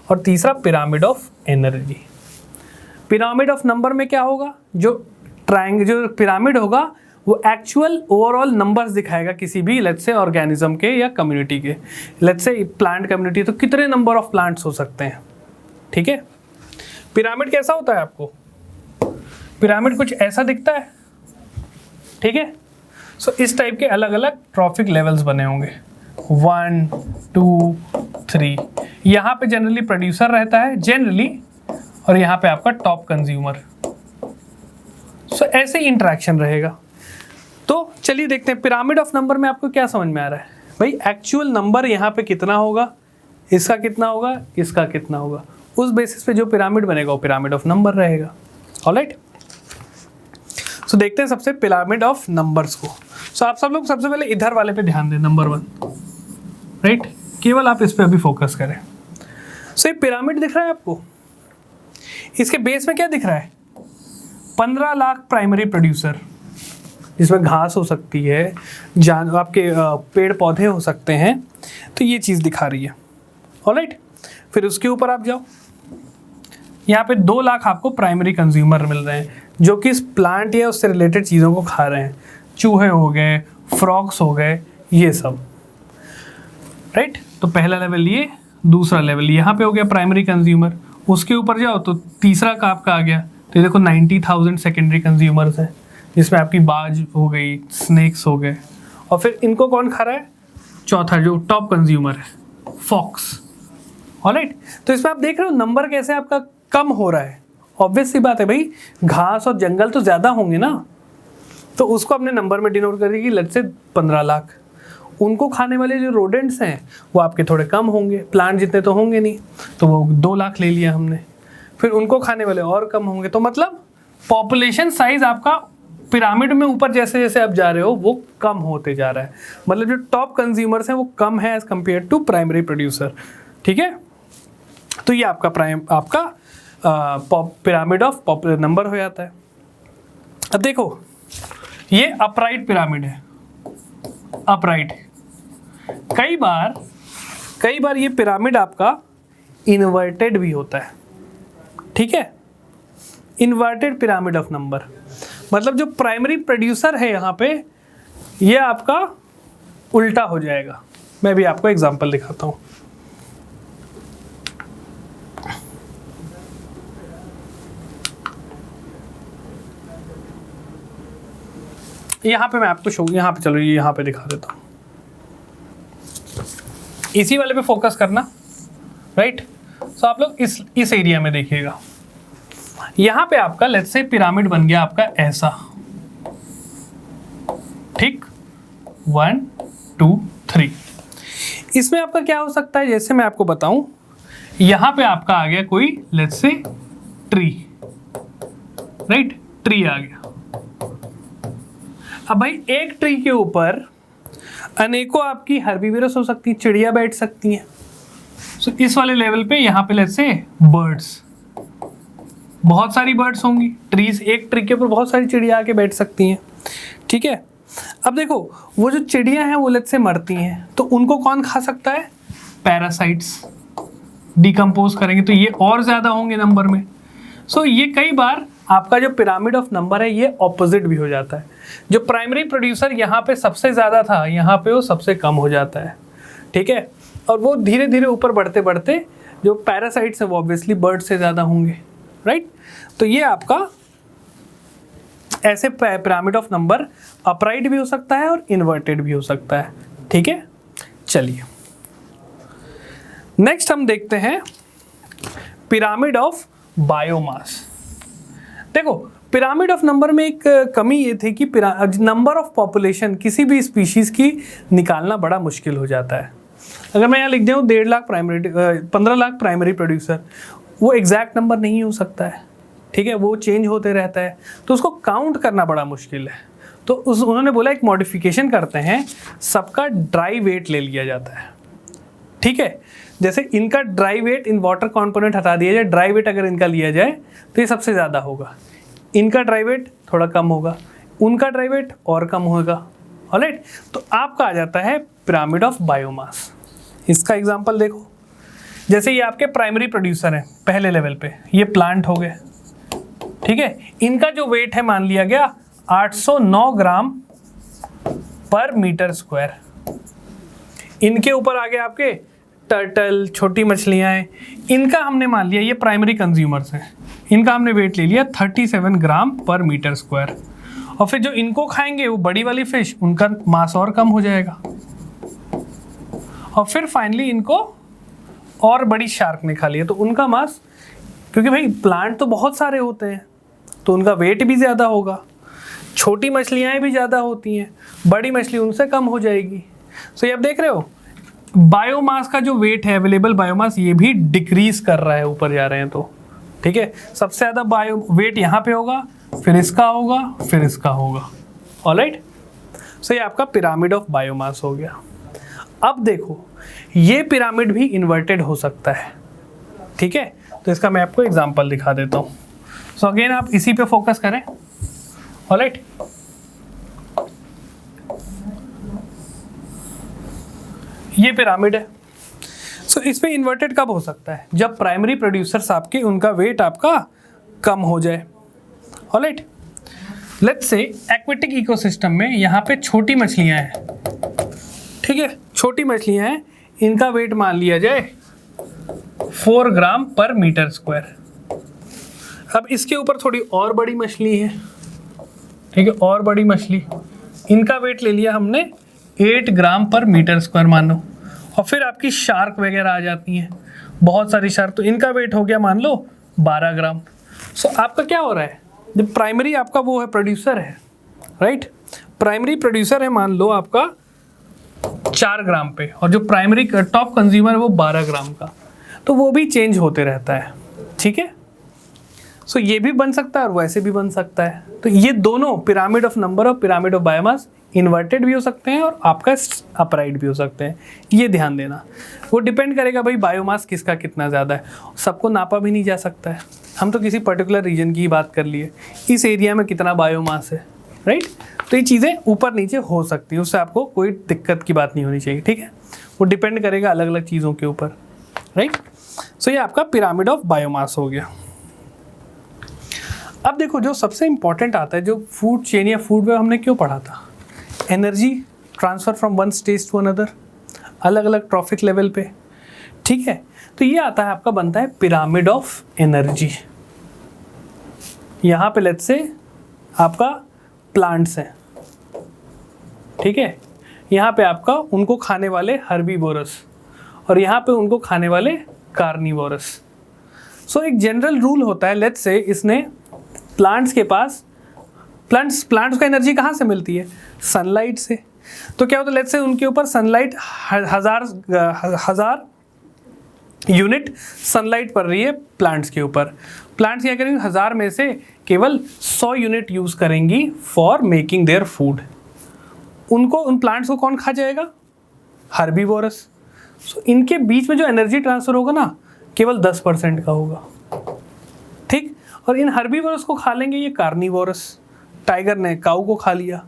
A: और तीसरा pyramid of energy. Pyramid of number में क्या होगा, जो पिरामिड होगा वो एक्चुअल ओवरऑल नंबर्स दिखाएगा किसी भी लेट्स से ऑर्गेनिज्म के या कम्युनिटी के। लेट्स से प्लांट कम्युनिटी तो कितने नंबर ऑफ प्लांट्स हो सकते हैं, ठीक है। पिरामिड कैसा होता है आपको, पिरामिड कुछ ऐसा दिखता है, ठीक है। सो इस टाइप के अलग अलग ट्रॉफिक लेवल्स बने होंगे, 1 2 3। यहाँ पे जनरली प्रोड्यूसर रहता है जनरली, और यहाँ पे आपका टॉप कंज्यूमर। सो ऐसे ही इंटरेक्शन रहेगा। तो चलिए देखते हैं पिरामिड ऑफ नंबर में आपको क्या समझ में आ रहा है। भाई एक्चुअल नंबर यहाँ पे कितना होगा, इसका कितना होगा, इसका कितना होगा, उस बेसिस पे जो पिरामिड बनेगा वो पिरामिड ऑफ नंबर रहेगा। ऑलराइट, सो देखते हैं सबसे पिरामिड ऑफ नंबर्स को। सो आप सब लोग सबसे पहले इधर वाले पे ध्यान दें, नंबर 1, राइट। केवल आप इस पे अभी फोकस करें। सो ये पिरामिड दिख रहा है आपको, इसके बेस में क्या दिख रहा है, 15 लाख प्राइमरी प्रोड्यूसर, जिसमें घास हो सकती है, आपके पेड़ पौधे हो सकते हैं, तो ये चीज़ दिखा रही है। ऑलराइट, फिर उसके ऊपर आप जाओ, यहाँ पे 2 लाख आपको प्राइमरी कंज्यूमर मिल रहे हैं जो कि इस प्लांट या उससे रिलेटेड चीज़ों को खा रहे हैं, चूहे हो गए, फ्रॉग्स हो गए, ये सब, राइट। तो पहला लेवल ये, दूसरा लेवल यहाँ पे हो गया प्राइमरी कंज्यूमर। उसके ऊपर जाओ तो तीसरा का आपका आ गया, तो देखो 90,000 सेकेंडरी कंज्यूमर्स हैं, जिसमें आपकी बाज हो गई, स्नेक्स हो गए, और फिर इनको कौन खा रहा है, चौथा जो टॉप कंज्यूमर है, फॉक्स। ऑलराइट, तो इसमें आप देख रहे हो नंबर कैसे आपका कम हो रहा है। ऑब्वियस सी बात है भाई, घास और जंगल तो ज़्यादा होंगे ना, तो उसको अपने नंबर में डिनोट करेगी, लेट्स से 15 लाख। उनको खाने वाले जो रोडेंट्स हैं वो आपके थोड़े कम होंगे, प्लांट जितने तो होंगे नहीं, तो वो 2 लाख ले लिया हमने। फिर उनको खाने वाले और कम होंगे, तो मतलब पॉपुलेशन साइज आपका पिरामिड में ऊपर जैसे जैसे आप जा रहे हो वो कम होते जा रहा है, मतलब जो टॉप कंज्यूमर्स हैं वो कम है as compare to primary producer. ठीक है, तो ये आपका पिरामिड ऑफ पॉपुलर नंबर हो जाता है। अब देखो ये अपराइट पिरामिड है, अपराइट। कई बार ये पिरामिड आपका इन्वर्टेड भी होता है। ठीक है, इन्वर्टेड पिरामिड ऑफ नंबर, मतलब जो प्राइमरी प्रोड्यूसर है यहाँ पे ये आपका उल्टा हो जाएगा। मैं भी आपको एग्जांपल दिखाता हूँ। यहाँ पे मैं आपको यहाँ पे चलो यहाँ पे दिखा देता हूँ, इसी वाले पे फोकस करना, राइट। तो आप लोग इस एरिया में देखिएगा, यहाँ पे आपका लेट्स से पिरामिड बन गया आपका ऐसा, ठीक, 1 2 3। इसमें आपका क्या हो सकता है, जैसे मैं आपको बताऊं, यहाँ पे आपका आ गया कोई let's say tree, right, tree आ गया। अब भाई एक ट्री के ऊपर अनेकों आपकी हर्बीवरस हो सकती है, चिड़िया बैठ सकती हैं। सो इस वाले लेवल पे यहाँ पे लेट्स से बर्ड्स, बहुत सारी बर्ड्स होंगी, ट्रीज, एक ट्री के ऊपर बहुत सारी चिड़िया आके बैठ सकती हैं। ठीक है, अब देखो वो जो चिड़िया हैं वो लेट्स से मरती हैं, तो उनको कौन खा सकता है, पैरासाइट्स डिकम्पोज करेंगे, तो ये और ज़्यादा होंगे नंबर में। सो ये कई बार आपका जो पिरामिड ऑफ नंबर है ये ऑपोजिट भी हो जाता है। जो प्राइमरी प्रोड्यूसर यहाँ पे सबसे ज़्यादा था, यहाँ पे वो सबसे कम हो जाता है। ठीक है, और वो धीरे धीरे ऊपर बढ़ते बढ़ते जो पैरासाइट्स हैं वो ऑब्वियसली बर्ड से ज़्यादा होंगे, राइट। तो ये आपका ऐसे पिरामिड ऑफ नंबर अपराइट भी हो सकता है और इन्वर्टेड भी हो सकता है। ठीक है, चलिए नेक्स्ट हम देखते हैं पिरामिड ऑफ बायोमास। देखो पिरामिड ऑफ नंबर में एक कमी ये थी कि नंबर ऑफ पॉपुलेशन किसी भी स्पीशीज की निकालना बड़ा मुश्किल हो जाता है। अगर मैं यहाँ लिख दूँ 1.5 lakh primary 15 lakh primary producer, वो एग्जैक्ट नंबर नहीं हो सकता है। ठीक है, वो चेंज होते रहता है, तो उसको काउंट करना बड़ा मुश्किल है। तो उन्होंने बोला एक मॉडिफिकेशन करते हैं, सबका ड्राई वेट ले लिया जाता है। ठीक है, जैसे इनका dry weight in water component हटा दिया जाए, ड्राई वेट अगर इनका लिया जाए तो ये सबसे ज़्यादा होगा, इनका ड्राई वेट थोड़ा कम होगा, उनका ड्राई वेट और कम होगा। ऑलराइट, तो आपका आ जाता है पिरामिड ऑफ बायोमास। इसका एग्जांपल देखो, जैसे ये आपके प्राइमरी प्रोड्यूसर हैं पहले लेवल पे, ये प्लांट हो गए। ठीक है, इनका जो वेट है मान लिया गया 809 ग्राम पर मीटर स्क्वायर। इनके ऊपर आ गए आपके टर्टल, छोटी मछलियाँ हैं, इनका हमने मान लिया, ये प्राइमरी कंज्यूमर्स हैं, इनका हमने वेट ले लिया 37 ग्राम पर मीटर स्क्वायर। और फिर जो इनको खाएंगे वो बड़ी वाली फिश, उनका मास और कम हो जाएगा। और फिर फाइनली इनको और बड़ी शार्क ने खा लिया, तो उनका मास, क्योंकि भाई प्लांट तो बहुत सारे होते हैं तो उनका वेट भी ज़्यादा होगा, छोटी मछलियाँ भी ज़्यादा होती हैं, बड़ी मछली उनसे कम हो जाएगी। सो ये आप देख रहे हो बायोमास का जो वेट है, अवेलेबल बायोमास, ये भी डिक्रीज कर रहा है, ऊपर जा रहे हैं तो। ठीक है, सबसे ज़्यादा बायो वेट यहाँ पे होगा, फिर इसका होगा, फिर इसका होगा। ऑलराइट, सो ये आपका पिरामिड ऑफ बायोमास हो गया। अब देखो ये पिरामिड भी इन्वर्टेड हो सकता है। ठीक है, तो इसका मैं आपको एग्जांपल दिखा देता हूँ। सो अगेन आप इसी पे फोकस करें। ऑलराइट, ये पिरामिड है। सो इसमें इन्वर्टेड कब हो सकता है, जब प्राइमरी प्रोड्यूसर्स आपके, उनका वेट आपका कम हो जाए। Alright, let's say aquatic ecosystem में यहाँ पे छोटी मछलियाँ हैं। ठीक है, छोटी मछलियाँ हैं, इनका वेट मान लिया जाए 4 ग्राम पर मीटर स्क्वायर। अब इसके ऊपर थोड़ी और बड़ी मछली है। ठीक है, और बड़ी मछली, इनका वेट ले लिया हमने 8 ग्राम पर मीटर स्क्वायर मानो। और फिर आपकी शार्क वगैरह आ जाती हैं, बहुत सारी शार्क, तो इनका वेट हो गया मान लो 12 ग्राम। सो आपका क्या हो रहा है, जब प्राइमरी आपका वो है प्रोड्यूसर है, राइट, प्राइमरी प्रोड्यूसर है मान लो आपका 4 ग्राम पे, और जो प्राइमरी टॉप कंज्यूमर है वो 12 ग्राम का, तो वो भी चेंज होते रहता है। ठीक है, सो ये भी बन सकता है और वैसे भी बन सकता है। तो ये दोनों पिरामिड ऑफ नंबर और पिरामिड ऑफ बायोमास इन्वर्टेड भी हो सकते हैं और आपका अपराइट भी हो सकते हैं, ये ध्यान देना। वो डिपेंड करेगा भाई बायोमास किसका कितना ज़्यादा है, सबको नापा भी नहीं जा सकता है। हम तो किसी पर्टिकुलर रीजन की ही बात कर लिए, इस एरिया में कितना बायोमास है, राइट। तो ये चीज़ें ऊपर नीचे हो सकती हैं, उससे आपको कोई दिक्कत की बात नहीं होनी चाहिए, ठीक है। वो डिपेंड करेगा अलग अलग चीज़ों के ऊपर, राइट। सो ये आपका पिरामिड ऑफ बायोमास हो गया। अब देखो जो सबसे इंपॉर्टेंट आता है, जो फूड चेन या फूड वेब हमने क्यों पढ़ा था, energy transfer from one stage to another, अलग अलग ट्रॉफिक लेवल पे, ठीक है। तो ये आता है आपका, बनता है पिरामिड ऑफ एनर्जी। यहाँ पे लेट्स से आपका प्लांट्स हैं, ठीक है, यहाँ पे आपका उनको खाने वाले हर्बीवोरस और यहाँ पे उनको खाने वाले कार्निवोरस। सो एक जनरल रूल होता है, लेट्स से इसने प्लांट्स के पास, प्लांट्स को एनर्जी कहाँ से मिलती है, सनलाइट से। तो क्या होता है, लेट्स से उनके ऊपर सनलाइट हजार यूनिट सनलाइट पड़ रही है प्लांट्स के ऊपर। प्लांट्स क्या करेंगे, 1000 में से केवल 100 यूनिट यूज़ करेंगी फॉर मेकिंग देयर फूड। उनको, उन प्लांट्स को कौन खा जाएगा, हर्बीवोरस। सो इनके बीच में जो एनर्जी ट्रांसफ़र होगा ना, केवल 10% का होगा, ठीक। और इन हर्बीवोरस को खा लेंगे ये कार्निवोरस, टाइगर ने काऊ को खा लिया।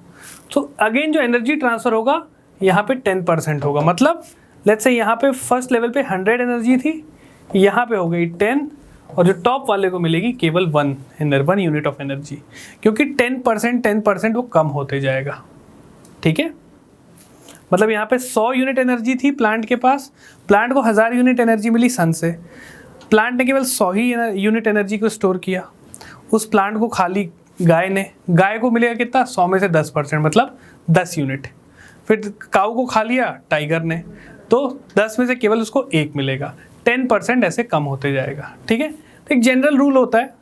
A: तो अगेन जो एनर्जी ट्रांसफ़र होगा यहाँ पे 10% होगा। मतलब लेट्स से यहाँ पे फर्स्ट लेवल पे 100 एनर्जी थी, यहाँ पे हो गई 10, और जो टॉप वाले को मिलेगी केवल 1 यूनिट ऑफ एनर्जी, क्योंकि 10% वो कम होते जाएगा, ठीक है। मतलब यहाँ पे 100 यूनिट एनर्जी थी प्लांट के पास, प्लांट को 1000 यूनिट एनर्जी मिली सन से, प्लांट ने केवल 100 ही यूनिट एनर्जी को स्टोर किया। उस प्लांट को खा ली गाय ने, गाय को मिलेगा कितना, 100 में से 10%, मतलब 10 यूनिट। फिर काऊ को खा लिया टाइगर ने, तो 10 में से केवल उसको 1 मिलेगा, 10% ऐसे कम होते जाएगा, ठीक है। तो एक जनरल रूल होता है,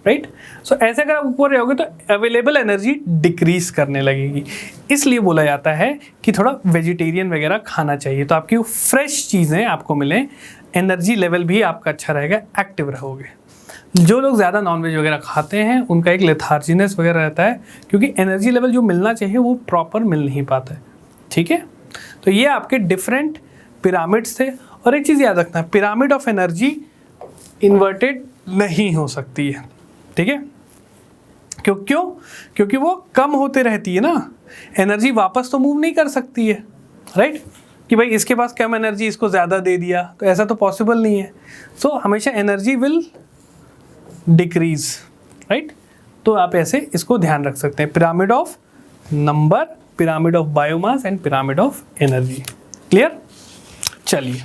A: राइट। सो ऐसे अगर आप ऊपर रहोगे तो अवेलेबल एनर्जी डिक्रीज करने लगेगी। इसलिए बोला जाता है कि थोड़ा वेजिटेरियन वगैरह खाना चाहिए, तो आपकी फ्रेश चीज़ें आपको मिलें, एनर्जी लेवल भी आपका अच्छा रहेगा, एक्टिव रहोगे। जो लोग ज़्यादा नॉनवेज वगैरह खाते हैं उनका एक लेथार्जीनेस वगैरह रहता है, क्योंकि एनर्जी लेवल जो मिलना चाहिए वो प्रॉपर मिल नहीं पाता है, ठीक है। तो ये आपके डिफरेंट पिरामिड्स थे। और एक चीज़ याद रखना, पिरामिड ऑफ एनर्जी इन्वर्टेड नहीं हो सकती है, ठीक है। क्यों? क्योंकि वो कम होते रहती है ना, एनर्जी वापस तो मूव नहीं कर सकती है, राइट। कि भाई इसके पास कम एनर्जी, इसको ज़्यादा दे दिया, तो ऐसा तो पॉसिबल नहीं है। सो हमेशा एनर्जी विल डिक्रीज, राइट। तो आप ऐसे इसको ध्यान रख सकते हैं, pyramid of number, pyramid of biomass and pyramid of energy. Clear? चलिए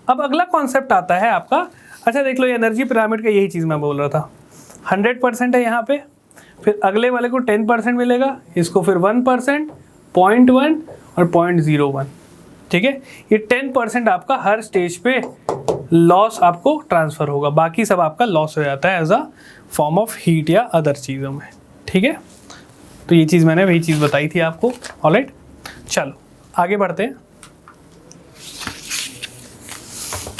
A: अब अगला कॉन्सेप्ट आता है आपका, अच्छा देख लो, ये एनर्जी पिरामिड का यही चीज़ मैं बोल रहा था, 100% है यहाँ पे, फिर अगले वाले को 10% मिलेगा, इसको फिर 1%, 0.1 और 0.01, ठीक है। ये 10% आपका हर स्टेज पे लॉस आपको ट्रांसफ़र होगा, बाकी सब आपका लॉस हो जाता है as a form of heat या अदर चीज़ों में, ठीक है। तो ये चीज़ मैंने वही चीज़ बताई थी आपको, ऑलराइट। चलो आगे बढ़ते हैं।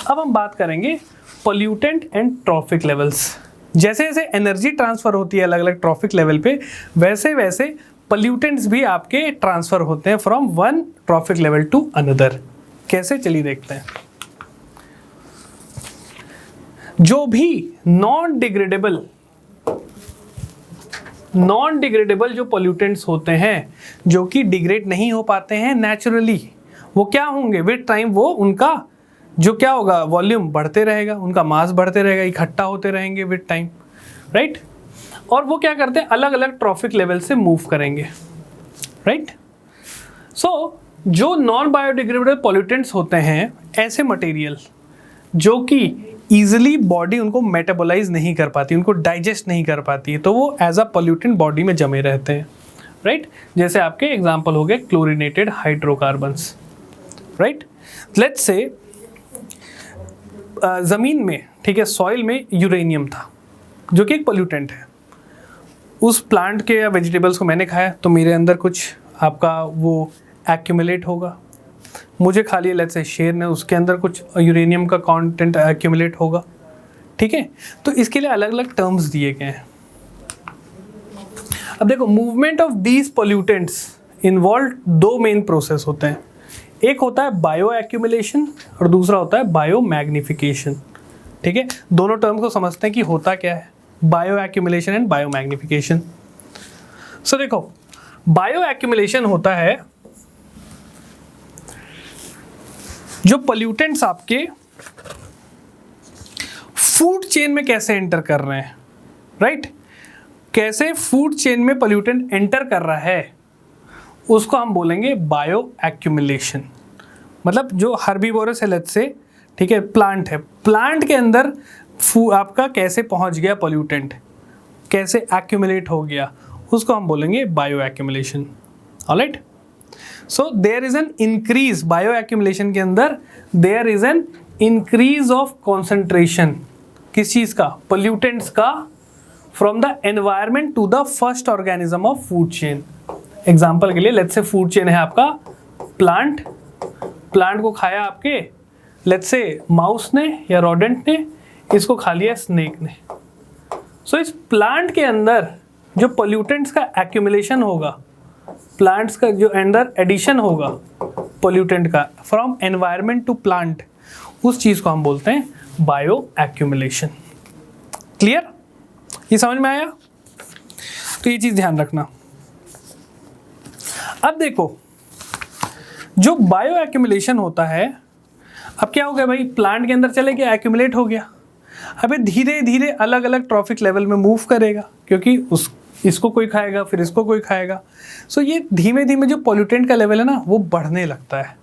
A: अब हम बात करेंगे पोल्यूटेंट एंड ट्रॉफिक लेवल्स। जैसे जैसे एनर्जी ट्रांसफ़र होती है अलग अलग ट्रॉफिक लेवल पे, वैसे वैसे पोल्यूटेंट्स भी आपके ट्रांसफ़र होते हैं from one trophic level to another. कैसे, चलिए देखते हैं। जो भी नॉन डिग्रेडेबल जो पोल्यूटेंट्स होते हैं, जो कि डिग्रेड नहीं हो पाते हैं नेचुरली, वो क्या होंगे विद टाइम, वो उनका जो क्या होगा, वॉल्यूम बढ़ते रहेगा, उनका मास बढ़ते रहेगा, इकट्ठा होते रहेंगे विद टाइम, राइट। और वो क्या करते हैं, अलग अलग ट्रॉफिक लेवल से मूव करेंगे, राइट। सो जो नॉन बायोडिग्रेडेबल पोल्यूटेंट्स होते हैं, ऐसे मटेरियल जो कि ईजिली बॉडी उनको मेटाबोलाइज नहीं कर पाती, उनको डाइजेस्ट नहीं कर पाती है, तो वो एज अ पोल्यूटेंट बॉडी में जमे रहते हैं, राइट। जैसे आपके एग्जांपल हो गए chlorinated hydrocarbons, right. Let's say ज़मीन में, ठीक है, सॉइल में यूरेनियम था जो कि एक पोल्यूटेंट है। उस प्लांट के या वेजिटेबल्स को मैंने खाया तो मेरे अंदर कुछ आपका वो एक्यूमुलेट होगा। मुझे खा लिया लेट्स से शेर ने, उसके अंदर कुछ यूरेनियम का कंटेंट एक्यूमुलेट होगा, ठीक है, तो इसके लिए अलग अलग टर्म्स दिए गए हैं। अब देखो, movement of these pollutants involve दो मेन प्रोसेस होते हैं, एक होता है बायो एक्यूमुलेशन और दूसरा होता है बायो मैग्निफिकेशन। ठीक है, दोनों टर्म को समझते हैं कि होता क्या है, bio accumulation and bio magnification. So देखो, बायो एक्यूमुलेशन होता है जो पोल्यूटेंट्स आपके फूड चेन में कैसे एंटर कर रहे हैं, राइट? कैसे फूड चेन में पोल्यूटेंट एंटर कर रहा है उसको हम बोलेंगे बायो एक्यूमुलेशन। मतलब जो हर्बीवोरस है, लेट्स से, ठीक है, प्लांट है, प्लांट के अंदर आपका कैसे पहुंच गया पोल्यूटेंट, कैसे एक्यूमुलेट हो गया, उसको हम बोलेंगे bioaccumulation. Alright, so there is an increase, bioaccumulation के अंदर there is an increase of concentration, किस चीज का, पोल्यूटेंट्स का, from the environment to the first organism of food chain. Example के लिए लेट्स से फूड चेन है आपका प्लांट, प्लांट को खाया आपके लेट्स से माउस ने या रोडेंट ने, इसको खा लिया स्नेक ने। सो इस प्लांट के अंदर जो पोल्यूटेंट्स का एक्यूमुलेशन होगा, प्लांट्स का जो अंदर एडिशन होगा पोल्यूटेंट का फ्रॉम एनवायरमेंट टू प्लांट, उस चीज को हम बोलते हैं बायो एक्यूमुलेशन। क्लियर? ये समझ में आया? तो ये चीज ध्यान रखना। अब देखो, जो बायो एक्यूमुलेशन होता है, अब क्या हो गया भाई, प्लांट के अंदर चले गया, एक्यूमुलेट हो गया, अब ये धीरे धीरे अलग अलग ट्रॉफिक लेवल में मूव करेगा, क्योंकि इसको कोई खाएगा, फिर इसको कोई खाएगा। सो ये धीमे धीमे जो पोल्यूटेंट का लेवल है ना, वो बढ़ने लगता है।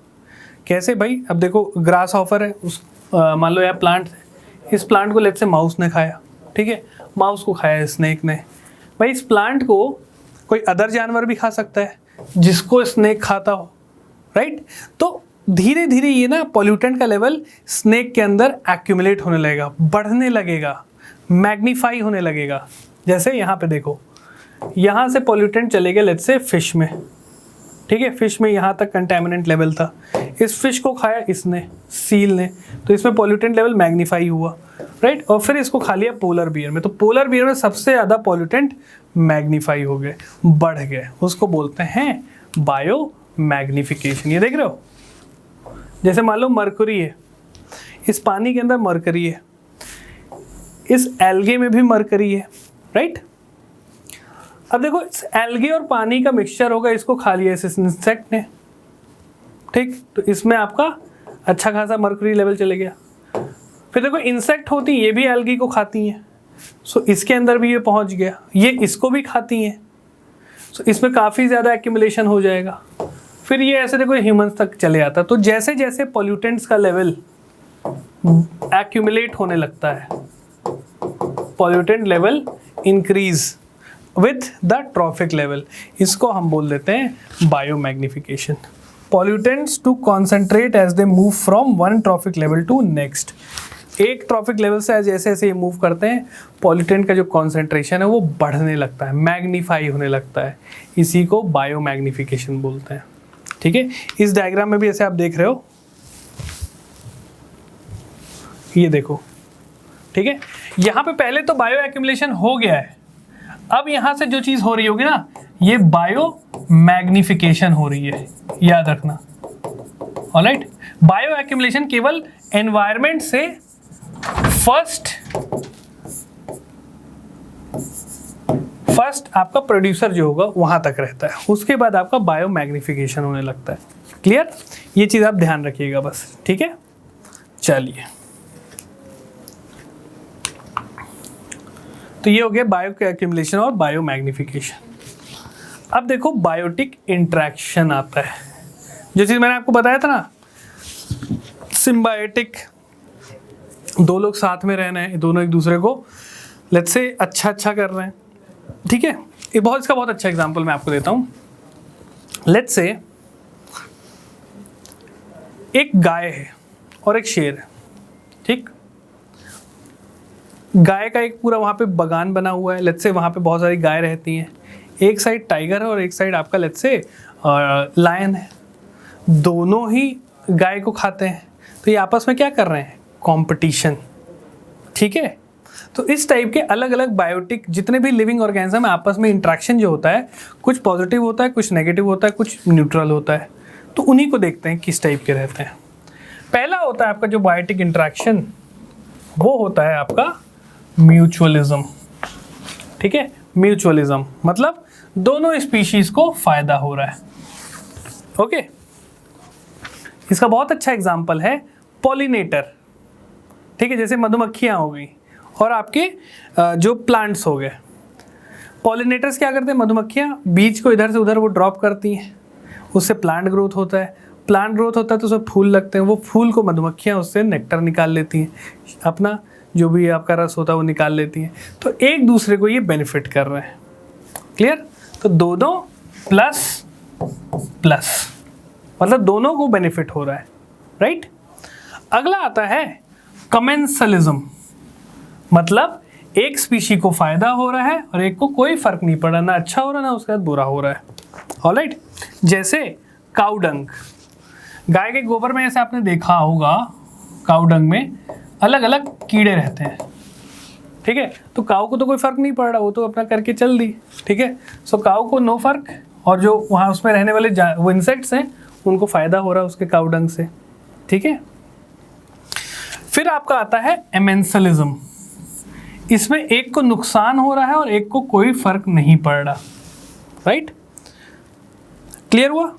A: कैसे भाई, अब देखो ग्रास हॉपर है, उस मान लो यार प्लांट है, इस प्लांट को लेट्स से माउस ने खाया, ठीक है, माउस को खाया स्नेक ने। भाई इस प्लांट को कोई अदर जानवर भी खा सकता है जिसको स्नेक खाता हो, राइट? तो धीरे धीरे ये ना पोल्यूटेंट का लेवल स्नेक के अंदर एक्यूमुलेट होने लगेगा, बढ़ने लगेगा, मैग्नीफाई होने लगेगा। जैसे यहाँ पे देखो, यहाँ से पोल्यूटेंट चले गए लेट्स से फिश में, ठीक है, फिश में यहाँ तक कंटेमिनेंट लेवल था, इस फिश को खाया इसने, सील ने, तो इसमें पोल्यूटेंट लेवल मैग्नीफाई हुआ, राइट? और फिर इसको खा लिया पोलर बियर में, तो पोलर बियर में सबसे ज़्यादा पोल्यूटेंट मैग्नीफाई हो गए, बढ़ गए, उसको बोलते हैं बायो मैग्निफिकेशन। ये देख रहे हो, जैसे मान लो मरकरी है, इस पानी के अंदर मरकरी है, इस एल्गे में भी मरकरी है, राइट? अब देखो, इस एल्गे और पानी का मिक्सचर होगा, इसको खा लिया इस इंसेक्ट ने, ठीक, तो इसमें आपका अच्छा खासा मरकरी लेवल चले गया। फिर देखो इंसेक्ट होती हैं, ये भी एल्गी को खाती हैं, सो इसके अंदर भी ये पहुंच गया, ये इसको भी खाती हैं, सो इसमें काफ़ी ज़्यादा एक्यूमुलेशन हो जाएगा। फिर ये ऐसे देखो ह्यूमंस तक चले आता। तो जैसे जैसे पोल्यूटेंट्स का लेवल एक्यूमुलेट होने लगता है, pollutant level increase with the trophic level, इसको हम बोल देते हैं biomagnification. Pollutants to concentrate as they move from one trophic level to next. एक ट्रॉफिक लेवल से जैसे जैसे ये मूव करते हैं, पॉल्यूटेंट का जो कॉन्सेंट्रेशन है वो बढ़ने लगता है, मैग्नीफाई होने लगता है, इसी को बायो मैग्निफिकेशन बोलते हैं। ठीक है, इस डायग्राम में भी ऐसे आप देख रहे हो, ये देखो, ठीक है, यहाँ पे पहले तो बायो एक्यूमुलेशन हो गया है, अब यहाँ से जो चीज़ हो रही होगी ना, ये बायो मैग्निफिकेशन हो रही है, याद रखना। ऑलराइट, बायो एक्यूमुलेशन केवल एनवायरनमेंट से फर्स्ट आपका प्रोड्यूसर जो होगा वहां तक रहता है, उसके बाद आपका बायो मैग्निफिकेशन होने लगता है। क्लियर? ये चीज आप ध्यान रखिएगा बस, ठीक है। चलिए, तो ये हो गया बायो एक्यूमुलेशन और बायो मैग्निफिकेशन। अब देखो बायोटिक इंटरेक्शन आता है, जो चीज मैंने आपको बताया था ना, सिम्बायोटिक, दो लोग साथ में रहना है, दोनों एक दूसरे को लेट्स से अच्छा कर रहे हैं, ठीक है। इसका बहुत अच्छा एग्जांपल मैं आपको देता हूं। लेट्स से एक गाय है और एक शेर है, ठीक। गाय का एक पूरा वहां पे बगान बना हुआ है, लेट्स से वहां पे बहुत सारी गाय रहती हैं, एक साइड टाइगर है और एक साइड आपका लेट्स से लायन है। दोनों ही गाय को खाते हैं, तो ये आपस में क्या कर रहे हैं, कंपटीशन, ठीक है, तो इस टाइप के अलग अलग बायोटिक जितने भी लिविंग ऑर्गेनिज्म है आपस में इंट्रैक्शन जो होता है, कुछ पॉजिटिव होता है, कुछ नेगेटिव होता है, कुछ न्यूट्रल होता है। तो उन्हीं को देखते हैं किस टाइप के रहते हैं। पहला होता है आपका जो बायोटिक इंट्रैक्शन, वो होता है आपका म्यूचुअलिज्म। ठीक है, म्यूचुअलिज्म मतलब दोनों स्पीशीज को फायदा हो रहा है। ओके, इसका बहुत अच्छा एग्जांपल है पॉलिनेटर। ठीक है, जैसे मधुमक्खियां हो गई और आपके जो प्लांट्स हो गए। पॉलिनेटर्स क्या करते हैं, मधुमक्खियां बीज को इधर से उधर वो ड्रॉप करती हैं, उससे प्लांट ग्रोथ होता है। प्लांट ग्रोथ होता है तो उसमें फूल लगते हैं, वो फूल को मधुमक्खियां उससे नेक्टर निकाल लेती हैं, अपना जो भी आपका रस होता है वो निकाल लेती हैं। तो एक दूसरे को ये बेनिफिट कर रहे हैं। क्लियर? तो दोनों प्लस प्लस मतलब दोनों को बेनिफिट हो रहा है। राइट? अगला आता है कमेंसलिज्म, मतलब एक स्पीशी को फायदा हो रहा है और एक को कोई फर्क नहीं पड़ा, ना अच्छा हो रहा ना उसके साथ बुरा हो रहा है। ऑलराइट, जैसे काउडंग, गाय के गोबर में ऐसे आपने देखा होगा काउडंग में अलग अलग कीड़े रहते हैं। ठीक है, तो काऊ को तो कोई फर्क नहीं पड़ रहा, वो तो अपना करके चल दी। ठीक है, सो काऊ को नो फर्क, और जो वहाँ उसमें रहने वाले वो इंसेक्ट्स हैं उनको फायदा हो रहा है उसके काउडंग से। ठीक है, फिर आपका आता है एमेंसलिज्म, इसमें एक को नुकसान हो रहा है और एक को कोई फर्क नहीं पड़ रहा। राइट? क्लियर हुआ?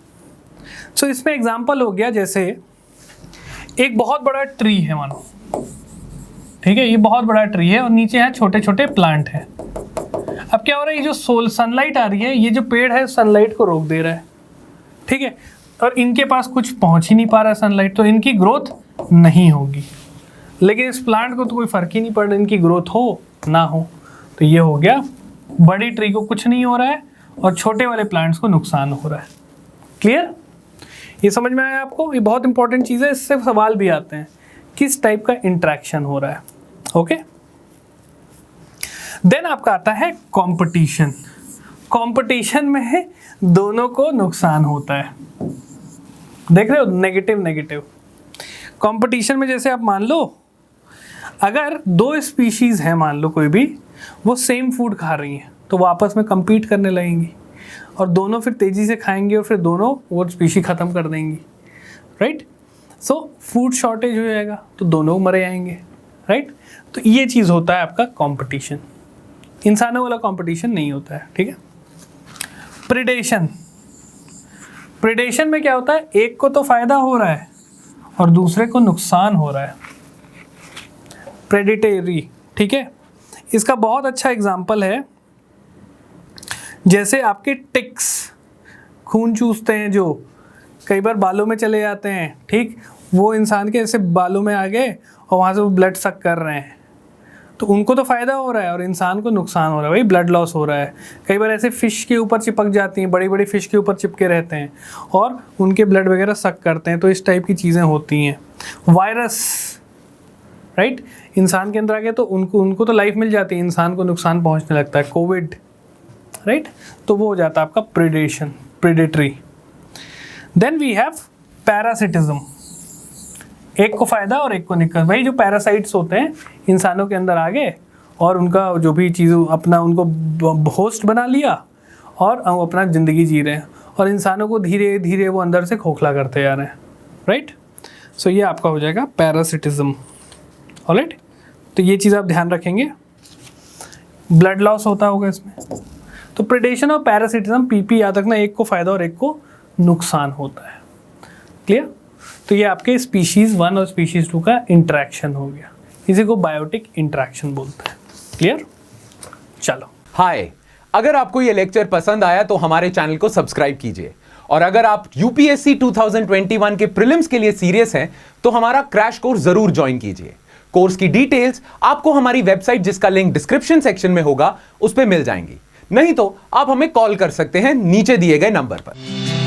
A: सो इसमें एग्जांपल हो गया, जैसे एक बहुत बड़ा ट्री है मानो। ठीक है, ये बहुत बड़ा ट्री है और नीचे है छोटे छोटे प्लांट है। अब क्या हो रहा है, ये जो सनलाइट आ रही है, ये जो पेड़ है सनलाइट को रोक दे रहा है। ठीक है, और इनके पास कुछ पहुंच ही नहीं पा रहा है सनलाइट, तो इनकी ग्रोथ नहीं होगी। लेकिन इस प्लांट को तो कोई फर्क ही नहीं पड़ रहा इनकी ग्रोथ हो ना हो। तो ये हो गया, बड़ी ट्री को कुछ नहीं हो रहा है और छोटे वाले प्लांट्स को नुकसान हो रहा है। क्लियर? ये समझ में आया आपको? ये बहुत इंपॉर्टेंट चीज़ है, इससे सवाल भी आते हैं किस टाइप का इंट्रैक्शन हो रहा है। ओके, देन आपका आता है कंपटीशन। कंपटीशन में दोनों को नुकसान होता है। देख रहे हो, नेगेटिव नेगेटिव। कंपटीशन में जैसे आप मान लो अगर दो स्पीशीज हैं, मान लो कोई भी, वो सेम फूड खा रही हैं, तो वो आपस में compete करने लगेंगी और दोनों फिर तेजी से खाएंगे और फिर दोनों वो स्पीशी खत्म कर देंगी। राइट? सो फूड शॉर्टेज हो जाएगा तो दोनों मरे जाएंगे। राइट? तो ये चीज़ होता है आपका कंपटीशन। इंसानों वाला कंपटीशन नहीं होता है। ठीक है? प्रेडेशन, प्रेडेशन में क्या होता है, एक को तो फायदा हो रहा है और दूसरे को नुकसान हो रहा है। प्रेडिटरी। ठीक है, इसका बहुत अच्छा एग्जाम्पल है, जैसे आपके टिक्स खून चूसते हैं, जो कई बार बालों में चले जाते हैं। ठीक, वो इंसान के ऐसे बालों में आ गए और वहाँ से वो ब्लड सक कर रहे हैं, तो उनको तो फ़ायदा हो रहा है और इंसान को नुकसान हो रहा है, भाई ब्लड लॉस हो रहा है। कई बार ऐसे फ़िश के ऊपर चिपक जाती हैं, बड़ी बड़ी फ़िश के ऊपर चिपके रहते हैं और उनके ब्लड वगैरह सक करते हैं, तो इस टाइप की चीज़ें होती हैं। वायरस, राइट, इंसान के अंदर आ गया तो उनको तो लाइफ मिल जाती है, इंसान को नुकसान पहुँचने लगता है। कोविड, राइट, तो वो हो जाता है आपका predation, predatory. Then we have parasitism, एक को फायदा और एक को निकल। भाई जो पैरासाइट्स होते हैं इंसानों के अंदर आ गए और उनका जो भी चीज़ अपना उनको होस्ट बना लिया और वो अपना ज़िंदगी जी रहे हैं और इंसानों को धीरे धीरे वो अंदर से खोखला करते जा रहे हैं। राइट? सो ये आपका हो जाएगा पैरासिटिज्म। ऑलराइट, तो ये चीज़ आप ध्यान रखेंगे। ब्लड लॉस होता होगा इसमें। तो प्रेडेशन और पैरासिटिज्म, पीपी याद रखना, एक को फायदा और एक को नुकसान होता है। क्लियर? तो ये आपके स्पीशीज़ 1 और स्पीशीज़ 2 का इंटरेक्शन हो गया, इसी को बायोटिक इंटरेक्शन बोलते हैं। क्लियर? चलो,
B: हाय, अगर आपको ये लेक्चर पसंद आया तो हमारे चैनल को सब्सक्राइब कीजिए, और अगर आप यूपीएससी 2021 के प्रीलिम्स के लिए सीरियस हैं तो हमारा क्रैश कोर्स जरूर ज्वाइन कीजिए। कोर्स की डिटेल्स आपको हमारी वेबसाइट, जिसका लिंक डिस्क्रिप्शन सेक्शन में होगा, उस पर मिल जाएंगी। नहीं तो आप हमें कॉल कर सकते हैं नीचे दिए गए नंबर पर।